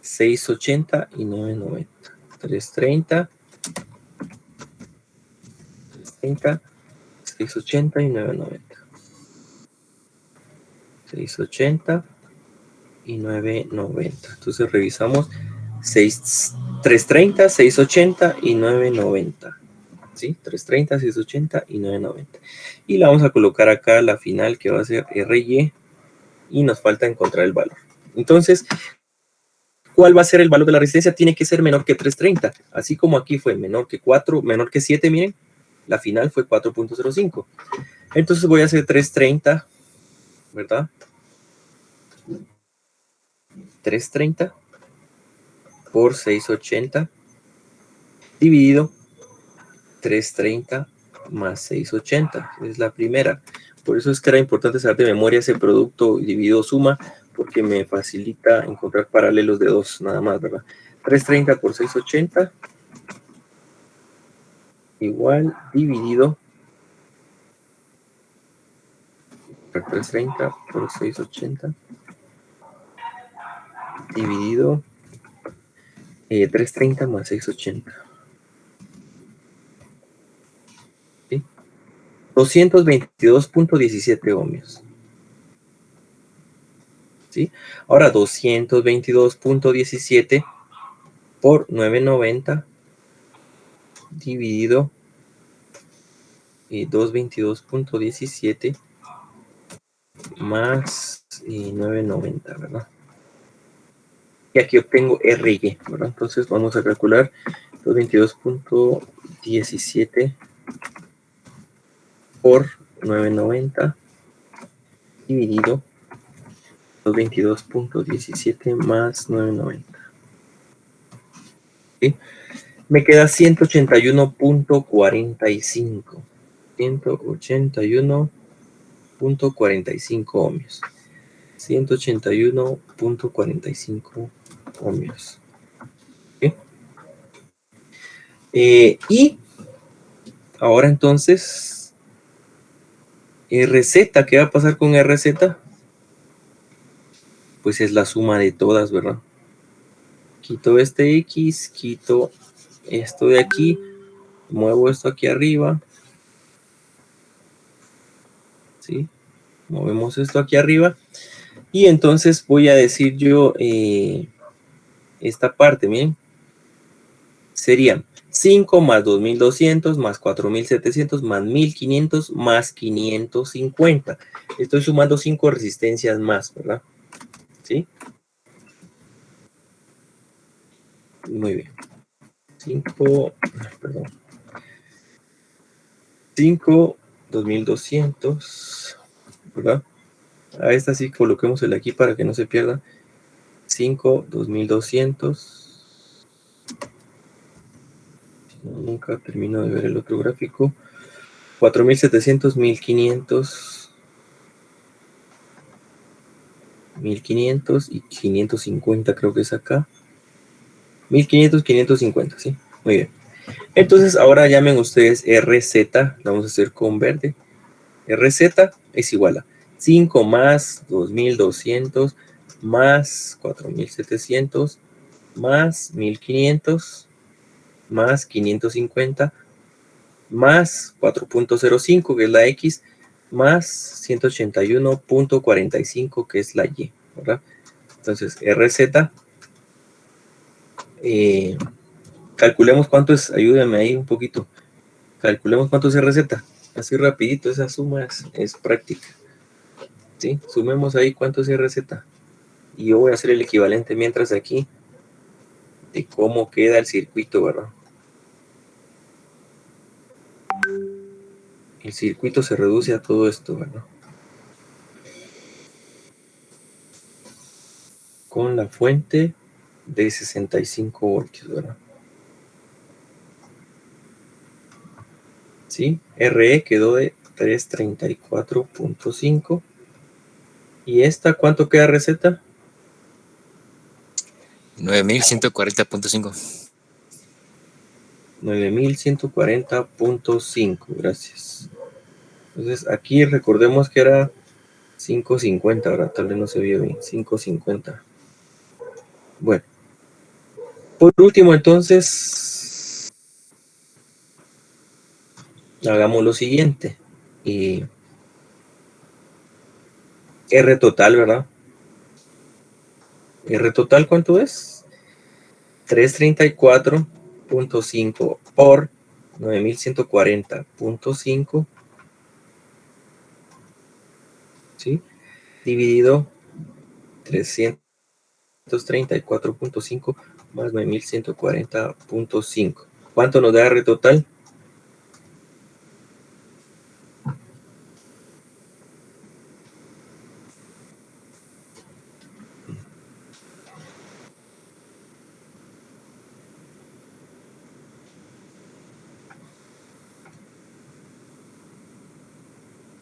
680 y 990. 330, 680 y 990. 680 y 990. Entonces revisamos 330, 680 y 990. ¿Sí? 330, 680 y 990. Y la vamos a colocar acá la final, que va a ser RY, y nos falta encontrar el valor. Entonces, ¿cuál va a ser el valor de la resistencia? Tiene que ser menor que 330. Así como aquí fue menor que 4, menor que 7, miren, la final fue 4.05. Entonces voy a hacer 330, ¿verdad? 330 por 680 dividido 330 más 680. Es la primera. Por eso es que era importante saber de memoria ese producto dividido suma, porque me facilita encontrar paralelos de 2 nada más, ¿verdad? 330 por 680 igual dividido 330 por 680 dividido 330 más 680. ¿Sí? 222.17 ohmios. ¿Sí? Ahora 222.17 por 990 dividido 222.17 más 990, ¿verdad? Y aquí obtengo R y, ¿verdad? Entonces vamos a calcular 222.17 por 990 dividido 222.17 más 990. ¿Sí? Me queda 181.45. 181.45 ohmios. 181.45 ohmios. ¿Sí? Y ahora entonces, RZ, ¿qué va a pasar con RZ? Pues es la suma de todas, ¿verdad? Quito este X, quito esto de aquí, muevo esto aquí arriba. ¿Sí? Movemos esto aquí arriba. Y entonces voy a decir yo esta parte, miren. Serían 5 más 2200 más 4700 más 1500 más 550. Estoy sumando 5 resistencias más, ¿verdad? ¿Sí? Muy bien. 5, perdón. 5, 2200, ¿verdad? A esta sí coloquémosela aquí para que no se pierda. 5, 2200. Nunca termino de ver el otro gráfico. 4700, 1500, 1500 y 550 creo que es acá. 1500, 550, ¿sí? Muy bien. Entonces ahora llamen ustedes RZ, vamos a hacer con verde. RZ es igual a 5 más 2200 más 4700 más 1500 más 550 más 4.05 que es la X más 181.45 que es la Y, ¿verdad? Entonces RZ, calculemos cuánto es, ayúdenme ahí un poquito, calculemos cuánto es RZ, así rapidito, esa suma es práctica, ¿sí? Sumemos ahí cuánto es RZ y yo voy a hacer el equivalente mientras aquí de cómo queda el circuito, ¿verdad? El circuito se reduce a todo esto, ¿verdad? Con la fuente de 65 voltios, ¿verdad? ¿Sí? RE quedó de 334.5. ¿Y esta cuánto queda receta? 9140.5. 9140.5, gracias. Entonces aquí recordemos que era 550, ahora tal vez no se vio bien, 550. Bueno, por último entonces, hagamos lo siguiente. R total, ¿verdad? R total, ¿cuánto es? 334.5 por 9140.5, ¿sí? Dividido 334.5 más 9140.5. ¿Cuánto nos da R total?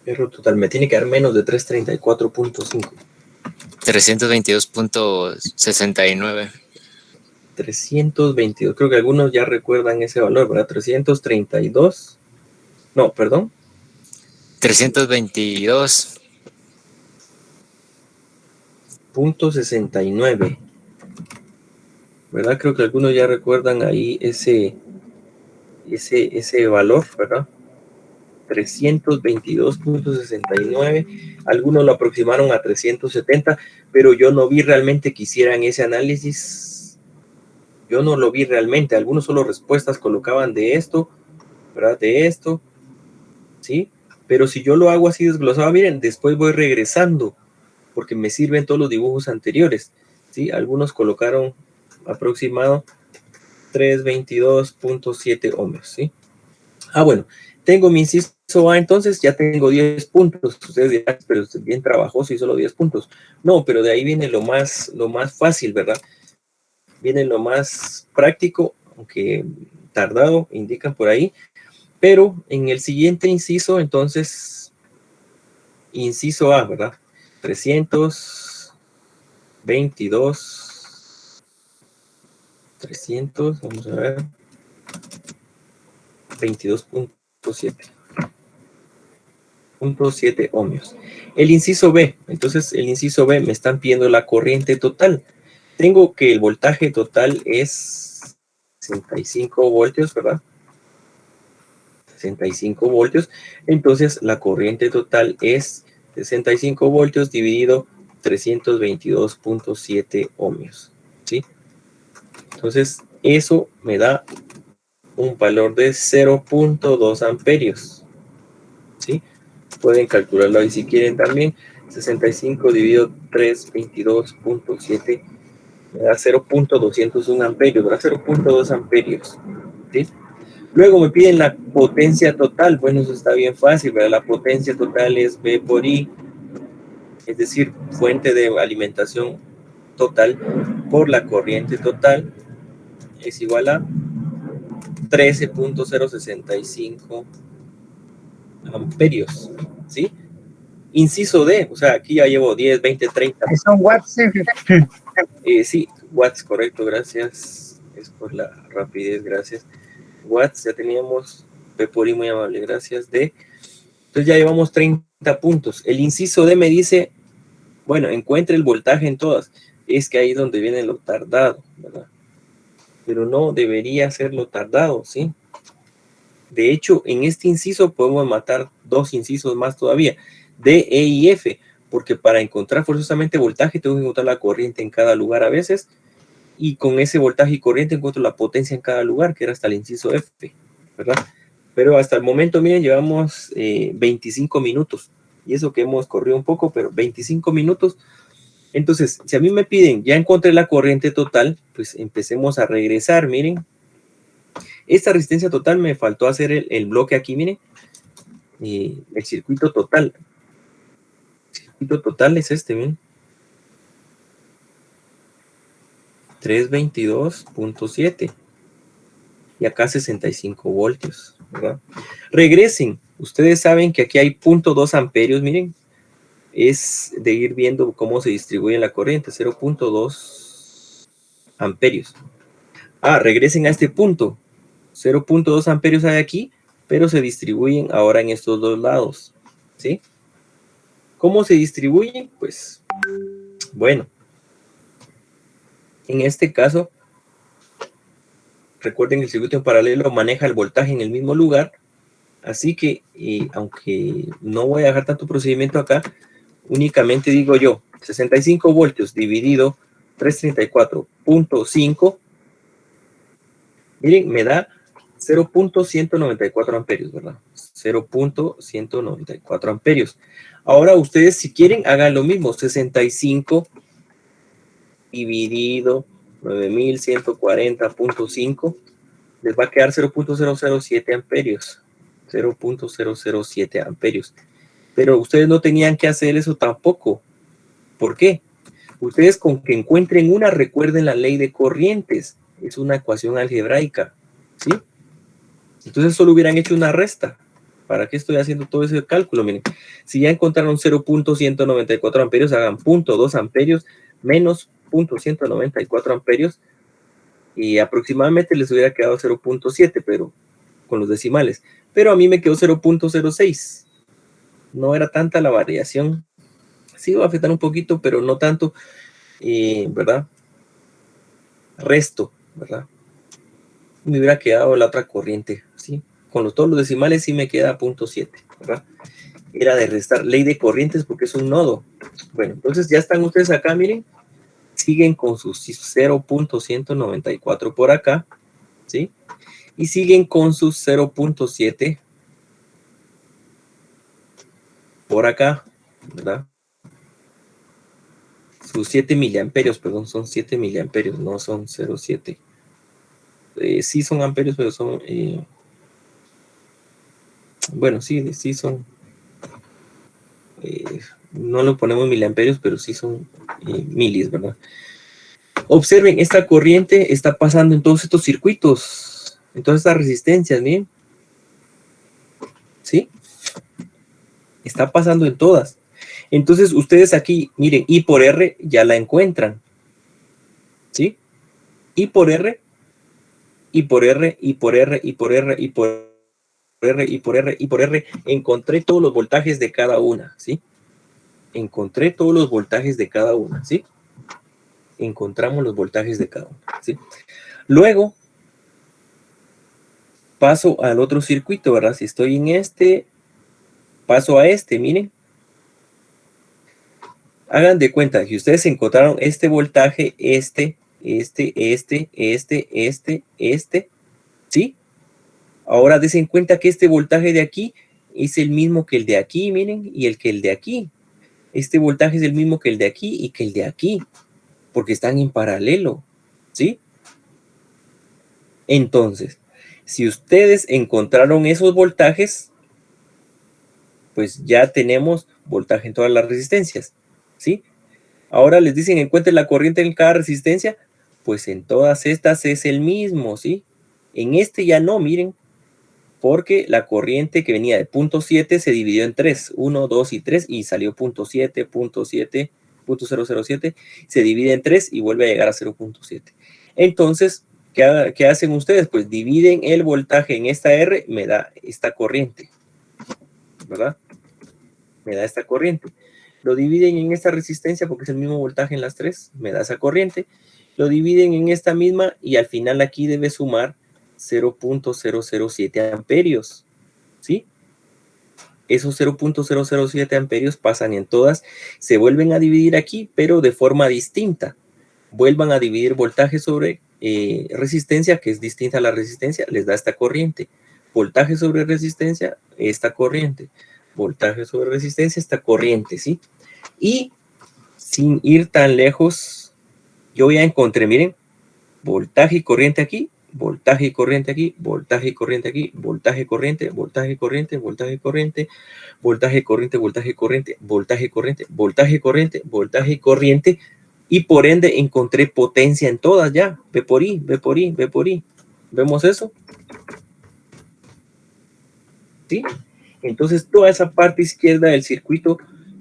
R total me tiene que dar menos de 334.5. 322.69. 322, creo que algunos ya recuerdan ese valor, ¿verdad? 332, no, perdón. 322.69. ¿Verdad? Creo que algunos ya recuerdan ahí ese valor, ¿verdad? 322.69. Algunos lo aproximaron a 370, pero yo no vi realmente que hicieran ese análisis. Yo no lo vi realmente. Algunos solo respuestas colocaban de esto, ¿verdad? De esto, ¿sí? Pero si yo lo hago así desglosado, miren, después voy regresando, porque me sirven todos los dibujos anteriores, ¿sí? Algunos colocaron aproximado 322.7 ohmios, ¿sí? Ah, bueno, tengo mi inciso A, entonces ya tengo 10 puntos. Ustedes dirán, pero es bien trabajoso y solo 10 puntos. No, pero de ahí viene lo más fácil, ¿verdad? Viene lo más práctico, aunque tardado, indican por ahí. Pero en el siguiente inciso, entonces, inciso A, ¿verdad? 300, vamos a ver, 22.7 ohmios. El inciso B, entonces el inciso B me están pidiendo la corriente total. Tengo que el voltaje total es 65 voltios, ¿verdad? 65 voltios. Entonces la corriente total es 65 voltios dividido 322.7 ohmios, ¿sí? Entonces eso me da un valor de 0.2 amperios, ¿sí? Pueden calcularlo ahí si quieren también. 65 dividido 322.7 me da 0.201 amperios, ¿verdad? 0.2 amperios, ¿sí? Luego me piden la potencia total. Bueno, eso está bien fácil, ¿verdad? La potencia total es V por I, es decir, fuente de alimentación total por la corriente total es igual a 13.065 amperios, ¿sí? Inciso D, o sea, aquí ya llevo 10, 20, 30. Son watts. Sí, watts, correcto, gracias. Es por la rapidez, gracias. Watts, ya teníamos. P por I, muy amable, gracias. D. Entonces ya llevamos 30 puntos. El inciso D me dice, bueno, encuentre el voltaje en todas. Es que ahí es donde viene lo tardado, ¿verdad? Pero no debería ser lo tardado, ¿sí? De hecho, en este inciso podemos matar dos incisos más todavía, D, E y F, porque para encontrar forzosamente voltaje tengo que encontrar la corriente en cada lugar a veces, y con ese voltaje y corriente encuentro la potencia en cada lugar, que era hasta el inciso F, ¿verdad? Pero hasta el momento, miren, llevamos 25 minutos, y eso que hemos corrido un poco, pero 25 minutos. Entonces, si a mí me piden, ya encontré la corriente total, pues empecemos a regresar, miren. Esta resistencia total me faltó hacer el bloque aquí, miren. El circuito total. El circuito total es este, miren. 322.7. Y acá 65 voltios, ¿verdad? Regresen. Ustedes saben que aquí hay 0.2 amperios, miren. Es de ir viendo cómo se distribuye la corriente. 0.2 amperios. Regresen a este punto. 0.2 amperios hay aquí, pero se distribuyen ahora en estos dos lados, ¿sí? ¿Cómo se distribuyen? Pues, bueno, en este caso, recuerden que el circuito en paralelo maneja el voltaje en el mismo lugar, así que, aunque no voy a dejar tanto procedimiento acá, únicamente digo yo, 65 voltios dividido 334.5, miren, me da 0.194 amperios, ¿verdad? 0.194 amperios. Ahora ustedes, si quieren, hagan lo mismo. 65 dividido 9140.5 les va a quedar 0.007 amperios. 0.007 amperios. Pero ustedes no tenían que hacer eso tampoco. ¿Por qué? Ustedes con que encuentren una, recuerden la ley de corrientes. Es una ecuación algebraica, ¿sí? Entonces solo hubieran hecho una resta. ¿Para qué estoy haciendo todo ese cálculo? Miren, si ya encontraron 0.194 amperios, hagan 0.2 amperios menos 0.194 amperios y aproximadamente les hubiera quedado 0.7, pero con los decimales. Pero a mí me quedó 0.06. No era tanta la variación. Sí va a afectar un poquito, pero no tanto, ¿verdad? Resto, ¿verdad? Me hubiera quedado la otra corriente, ¿sí? Con todos los decimales sí me queda 0.7, ¿verdad? Era de restar, ley de corrientes porque es un nodo. Bueno, entonces ya están ustedes acá, miren, siguen con sus 0.194 por acá, ¿sí? Y siguen con sus 0.7 por acá, ¿verdad? Sus 7 miliamperios, perdón, son 7 miliamperios, no son 0.7. Sí son amperios, pero son... bueno, sí son... no lo ponemos miliamperios, pero sí son milis, ¿verdad? Observen, esta corriente está pasando en todos estos circuitos, en todas estas resistencias, miren. ¿Sí? Está pasando en todas. Entonces, ustedes aquí, miren, I por R ya la encuentran. ¿Sí? I por R, I por R, I por R, I por R, I por R, I por R, I por R. Encontré todos los voltajes de cada una, ¿sí? Encontré todos los voltajes de cada una, ¿sí? Encontramos los voltajes de cada una, ¿sí? Luego, paso al otro circuito, ¿verdad? Si estoy en este, paso a este, miren. Hagan de cuenta que ustedes encontraron este voltaje, este, ¿sí? Ahora desen cuenta que este voltaje de aquí es el mismo que el de aquí, miren, y el de aquí. Este voltaje es el mismo que el de aquí y que el de aquí, porque están en paralelo, ¿sí? Entonces, si ustedes encontraron esos voltajes, pues ya tenemos voltaje en todas las resistencias, ¿sí? Ahora les dicen encuentren la corriente en cada resistencia, pues en todas estas es el mismo, ¿sí? En este ya no, miren, porque la corriente que venía de 0.7 se dividió en 3, 1, 2 y 3 y salió 0.7, 0.7, 0.007, se divide en 3 y vuelve a llegar a 0.7. Entonces, ¿qué hacen ustedes? Pues dividen el voltaje en esta R, me da esta corriente, ¿verdad? Me da esta corriente. Lo dividen en esta resistencia porque es el mismo voltaje en las tres, me da esa corriente. Lo dividen en esta misma y al final aquí debe sumar 0.007 amperios, ¿sí? Esos 0.007 amperios pasan en todas, se vuelven a dividir aquí, pero de forma distinta. Vuelvan a dividir voltaje sobre resistencia, que es distinta a la resistencia, les da esta corriente. Voltaje sobre resistencia, esta corriente. Voltaje sobre resistencia, esta corriente, ¿sí? Y sin ir tan lejos, yo ya encontré, miren, voltaje y corriente aquí, voltaje y corriente aquí, voltaje y corriente aquí, voltaje, corriente, voltaje, corriente, voltaje, corriente, voltaje, corriente, voltaje, corriente, voltaje, corriente, voltaje, corriente, voltaje, corriente, y por ende encontré potencia en todas ya. Ve por I, ve por I, ve por I. ¿Vemos eso? ¿Sí? Entonces toda esa parte izquierda del circuito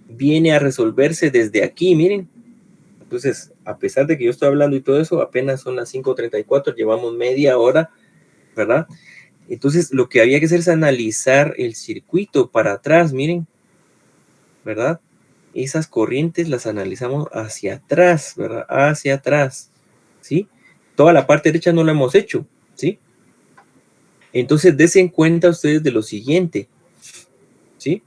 viene a resolverse desde aquí, miren. Entonces, a pesar de que yo estoy hablando y todo eso, apenas son las 5:34, llevamos media hora, ¿verdad? Entonces, lo que había que hacer es analizar el circuito para atrás, miren, ¿verdad? Esas corrientes las analizamos hacia atrás, ¿verdad? Hacia atrás, ¿sí? Toda la parte derecha no la hemos hecho, ¿sí? Entonces, desen cuenta ustedes de lo siguiente, ¿sí?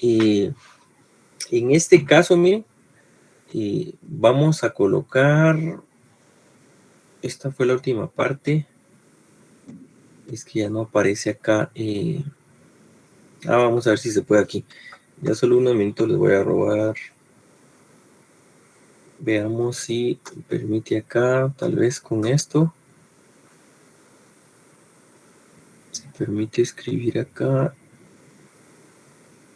En este caso, miren, vamos a colocar, esta fue la última parte, es que ya no aparece acá, vamos a ver si se puede aquí, ya solo unos minutos les voy a robar, veamos si permite acá, tal vez con esto, se permite escribir acá,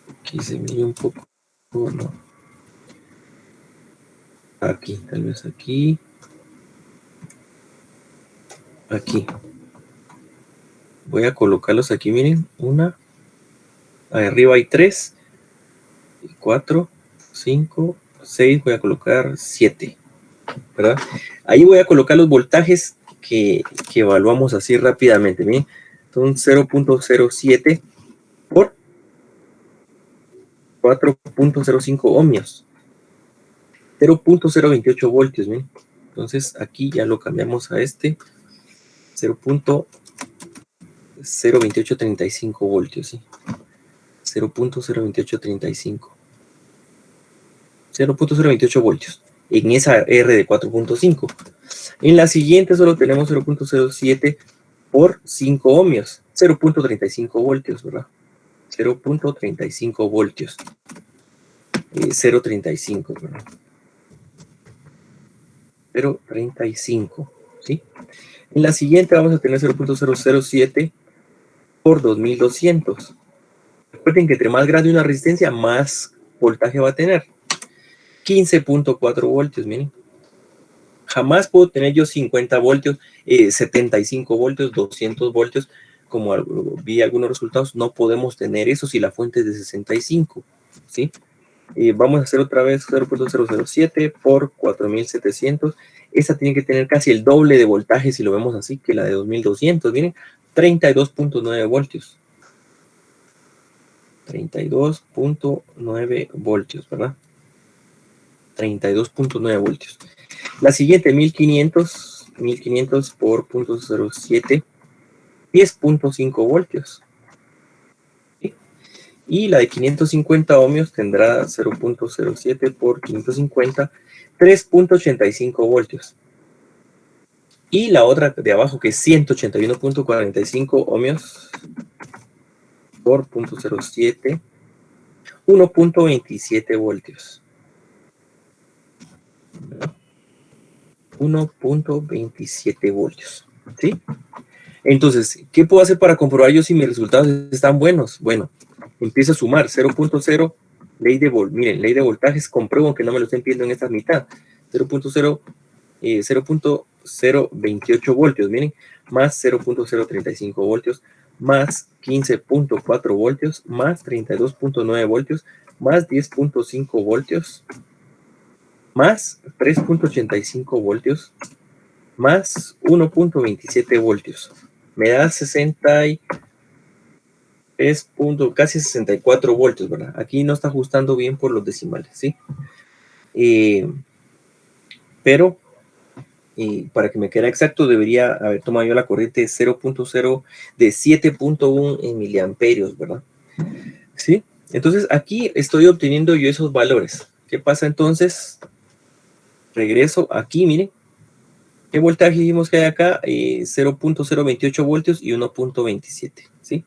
aquí se mire un poco, no, aquí, tal vez aquí, aquí, voy a colocarlos aquí, miren, 1, Arriba hay 3, 4, 5, 6, voy a colocar 7, ¿verdad? Ahí voy a colocar los voltajes que evaluamos así rápidamente. ¿Bien? Son 0.07 por 4.05 ohmios. 0.028 voltios. ¿Bien? Entonces aquí ya lo cambiamos a este 0.02835 voltios. ¿Sí? 0.02835. 0.028 voltios en esa R de 4.5. En la siguiente solo tenemos 0.07 por 5 ohmios, 0.35 voltios, ¿verdad? 0.35 voltios. 0.35, ¿verdad? 0.35, ¿sí? En la siguiente vamos a tener 0.007 por 2200. Recuerden que entre más grande una resistencia, más voltaje va a tener. 15.4 voltios, miren. Jamás puedo tener yo 50 voltios, 75 voltios, 200 voltios. Como vi algunos resultados, no podemos tener eso si la fuente es de 65, ¿sí? Vamos a hacer otra vez 0.007 por 4700. Esta tiene que tener casi el doble de voltaje, si lo vemos así, que la de 2200. Miren, 32.9 voltios. 32.9 voltios, ¿verdad? 32.9 voltios. La siguiente, 1500 por 0.07, 10.5 voltios. ¿Sí? Y la de 550 ohmios tendrá 0.07 por 550, 3.85 voltios. Y la otra de abajo, que es 181.45 ohmios por 0.07, 1.27 voltios. 1.27 voltios, ¿sí? Entonces, ¿qué puedo hacer para comprobar yo si mis resultados están buenos? Bueno, empiezo a sumar 0.0, ley de miren, ley de voltajes, compruebo que no me lo estén pidiendo en esta mitad. 0.028 voltios, miren, más 0.035 voltios, más 15.4 voltios, más 32.9 voltios, más 10.5 voltios, más 3.85 voltios, más 1.27 voltios. Me da 63 casi 64 voltios, ¿verdad? Aquí no está ajustando bien por los decimales, ¿sí? Pero para que me quede exacto, debería haber tomado yo la corriente de 0.0 de 7.1 en miliamperios, ¿verdad? ¿Sí? Entonces aquí estoy obteniendo yo esos valores. ¿Qué pasa entonces? Regreso aquí, miren. ¿Qué voltaje dijimos que hay acá? 0.028 voltios y 1.27, ¿sí?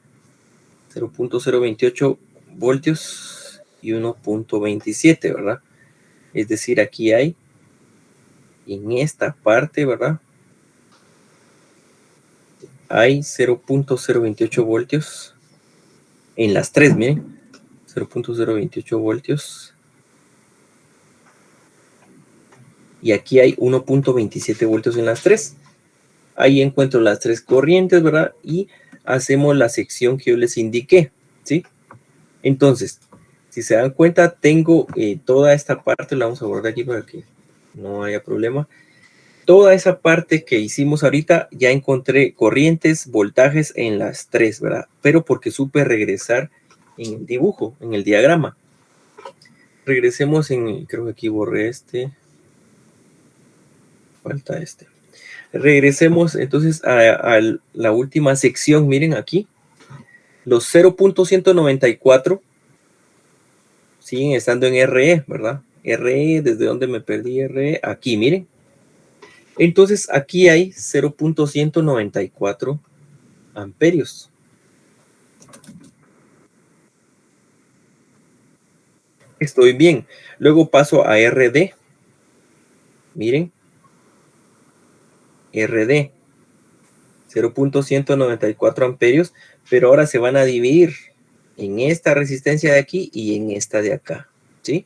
0.028 voltios y 1.27, ¿verdad? Es decir, aquí hay, en esta parte, ¿verdad? Hay 0.028 voltios en las tres, miren. 0.028 voltios. Y aquí hay 1.27 voltios en las tres. Ahí encuentro las tres corrientes, ¿verdad? Y hacemos la sección que yo les indiqué, ¿sí? Entonces, si se dan cuenta, tengo toda esta parte, la vamos a borrar aquí para que no haya problema. Toda esa parte que hicimos ahorita, ya encontré corrientes, voltajes en las tres, ¿verdad? Pero porque supe regresar en el dibujo, en el diagrama. Regresemos creo que aquí borré este. Falta este. Regresemos entonces a la última sección. Miren aquí. Los 0.194 siguen estando en RE, ¿verdad? RE, ¿desde dónde me perdí RE? Aquí, miren. Entonces aquí hay 0.194 amperios. Estoy bien. Luego paso a RD. Miren. RD. 0.194 amperios. Pero ahora se van a dividir en esta resistencia de aquí y en esta de acá. ¿Sí?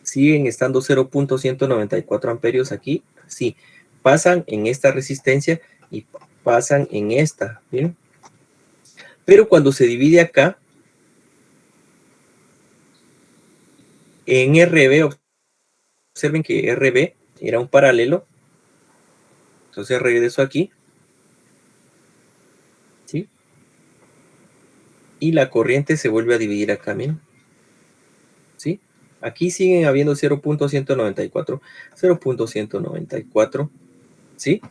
Siguen estando 0.194 amperios aquí. Sí. Pasan en esta resistencia y pasan en esta. ¿Bien? Pero cuando se divide acá, en RB, observen que RB era un paralelo. Entonces regreso aquí. ¿Sí? Y la corriente se vuelve a dividir acá, miren. ¿Sí? Aquí siguen habiendo 0.194, 0.194, ¿sí?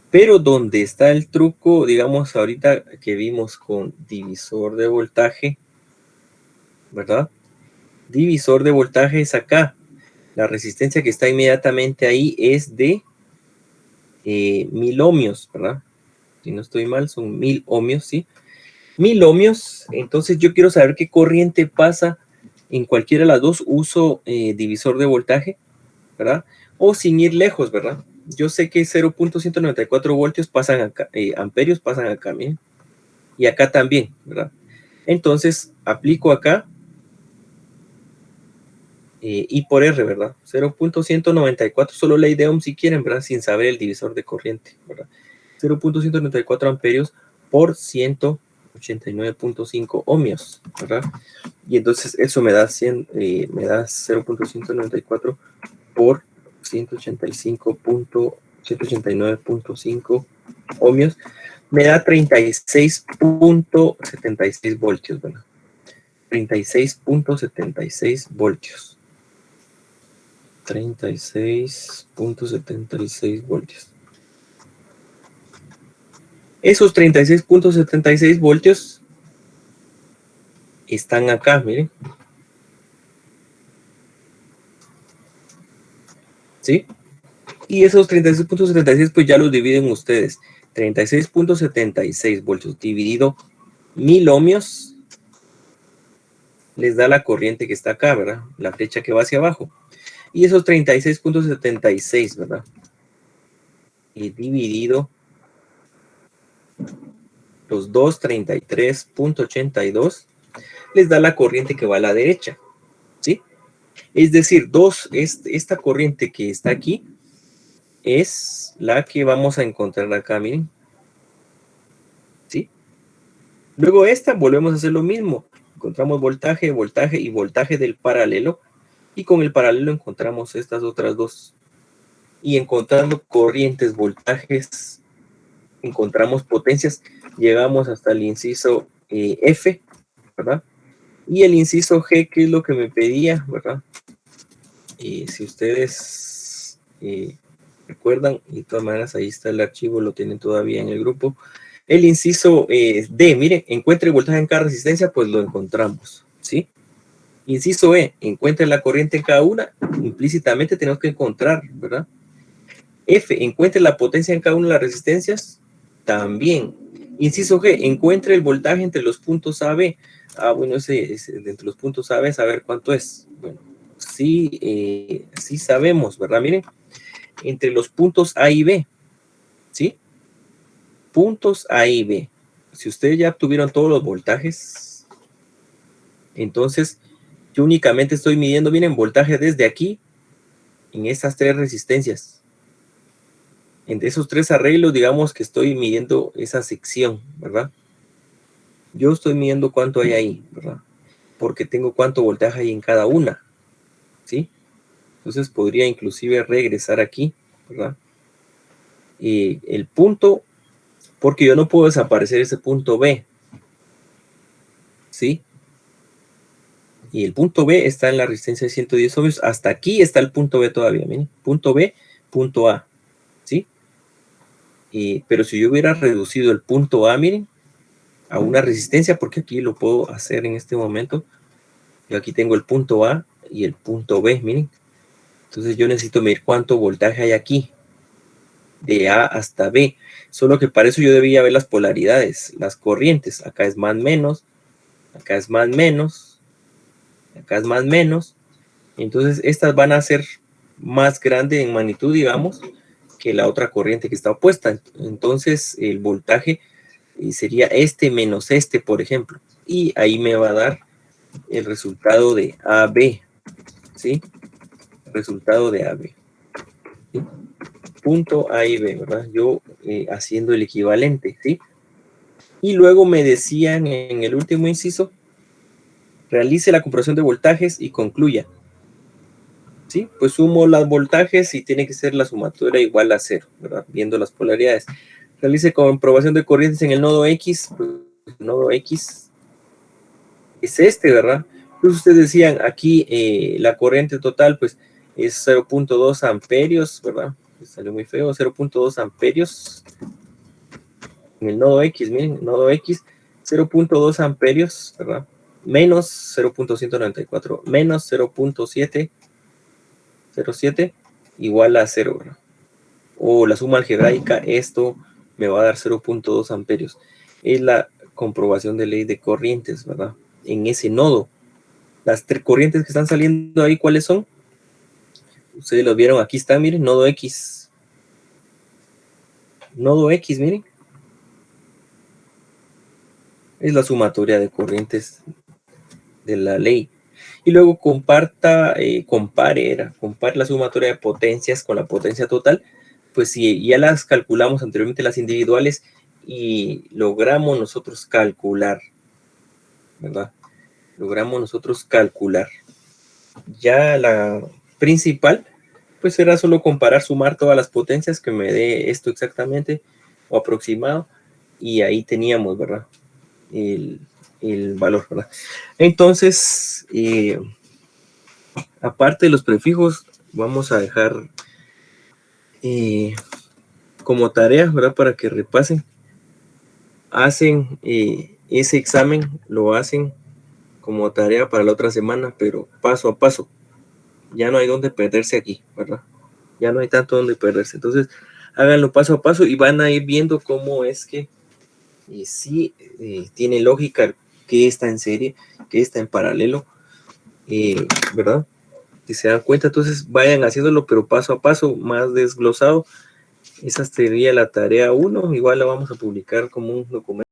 Pero donde está el truco, digamos, ahorita que vimos con divisor de voltaje, ¿verdad? Divisor de voltaje es acá. La resistencia que está inmediatamente ahí es de 1000 ohmios, ¿verdad? Si no estoy mal, son 1000 ohmios, ¿sí? 1000 ohmios, entonces yo quiero saber qué corriente pasa en cualquiera de las dos. Uso divisor de voltaje, ¿verdad? O sin ir lejos, ¿verdad? Yo sé que 0.194 voltios pasan acá, amperios pasan acá, miren. Y acá también, ¿verdad? Entonces, aplico acá I por R, ¿verdad? 0.194, solo ley de Ohm si quieren, ¿verdad? Sin saber el divisor de corriente, ¿verdad? 0.194 amperios por 189.5 ohmios, ¿verdad? Y entonces eso me da 0.194 por 189.5 ohmios, me da 36.76 voltios, ¿verdad? 36.76 voltios. 36.76 voltios. Esos 36.76 voltios están acá, miren. ¿Sí? Y esos 36.76 pues ya los dividen ustedes. 36.76 voltios dividido 1000 ohmios les da la corriente que está acá, ¿verdad? La flecha que va hacia abajo. Y esos 36.76, ¿verdad? Y dividido los 233.82 les da la corriente que va a la derecha, ¿sí? Es decir, esta corriente que está aquí es la que vamos a encontrar acá, miren. ¿Sí? Luego esta, volvemos a hacer lo mismo. Encontramos voltaje, voltaje y voltaje del paralelo. Y con el paralelo encontramos estas otras dos. Y encontrando corrientes, voltajes, encontramos potencias. Llegamos hasta el inciso F, ¿verdad? Y el inciso G, que es lo que me pedía, ¿verdad? Si ustedes recuerdan, y de todas maneras ahí está el archivo, lo tienen todavía en el grupo. El inciso D, miren, encuentre el voltaje en cada resistencia, pues lo encontramos, ¿sí? Inciso E, encuentre la corriente en cada una, implícitamente tenemos que encontrar, ¿verdad? F, encuentre la potencia en cada una de las resistencias, también. Inciso G, encuentre el voltaje entre los puntos A, B. Ah, bueno, ese entre los puntos A, B, saber cuánto es. Bueno, sí, sí sabemos, ¿verdad? Miren, entre los puntos A y B, ¿sí? Puntos A y B. Si ustedes ya obtuvieron todos los voltajes, entonces yo únicamente estoy midiendo, miren, voltaje desde aquí, en estas tres resistencias. Entre esos tres arreglos, digamos que estoy midiendo esa sección, ¿verdad? Yo estoy midiendo cuánto hay ahí, ¿verdad? Porque tengo cuánto voltaje hay en cada una, ¿sí? Entonces podría inclusive regresar aquí, ¿verdad? Y el punto, porque yo no puedo desaparecer ese punto B, ¿sí? Y el punto B está en la resistencia de 110 ohmios. Hasta aquí está el punto B todavía, miren. Punto B, punto A, ¿sí? Pero si yo hubiera reducido el punto A, miren, a una resistencia, porque aquí lo puedo hacer en este momento. Yo aquí tengo el punto A y el punto B, miren. Entonces yo necesito medir cuánto voltaje hay aquí, de A hasta B. Solo que para eso yo debía ver las polaridades, las corrientes. Acá es más menos, acá es más menos, acá es más menos. Entonces estas van a ser más grandes en magnitud, digamos, que la otra corriente que está opuesta. Entonces el voltaje sería este menos este, por ejemplo. Y ahí me va a dar el resultado de AB, ¿sí? Resultado de AB. ¿Sí? Punto A y B, ¿verdad? Yo haciendo el equivalente, ¿sí? Y luego me decían en el último inciso, realice la comparación de voltajes y concluya. ¿Sí? Pues sumo los voltajes y tiene que ser la sumatoria igual a 0, ¿verdad? Viendo las polaridades. Realice comprobación de corrientes en el nodo X. Pues el nodo X es este, ¿verdad? Entonces ustedes decían aquí la corriente total pues es 0.2 amperios, ¿verdad? Salió muy feo, 0.2 amperios en el nodo X, miren, nodo X, 0.2 amperios, ¿verdad? Menos 0.194, menos 0.707 igual a 0, ¿verdad? O la suma algebraica, esto me va a dar 0.2 amperios. Es la comprobación de ley de corrientes, ¿verdad? En ese nodo. Las tres corrientes que están saliendo ahí, ¿cuáles son? Ustedes lo vieron, aquí está, miren, nodo X. Nodo X, miren. Es la sumatoria de corrientes de la ley. Y luego compare la sumatoria de potencias con la potencia total. Pues si ya las calculamos anteriormente las individuales y logramos nosotros calcular, ¿verdad? Logramos nosotros calcular. Ya la principal, pues será solo comparar, sumar todas las potencias que me dé esto exactamente o aproximado. Y ahí teníamos, ¿verdad? El valor, ¿verdad? Entonces, aparte de los prefijos, vamos a dejar como tarea, ¿verdad? Para que repasen. Hacen ese examen, lo hacen como tarea para la otra semana, pero paso a paso. Ya no hay donde perderse aquí, ¿verdad? Ya no hay tanto donde perderse. Entonces, háganlo paso a paso y van a ir viendo cómo es que sí tiene lógica que está en serie, que está en paralelo, ¿verdad? Si se dan cuenta, entonces vayan haciéndolo, pero paso a paso, más desglosado. Esa sería la tarea 1, igual la vamos a publicar como un documento.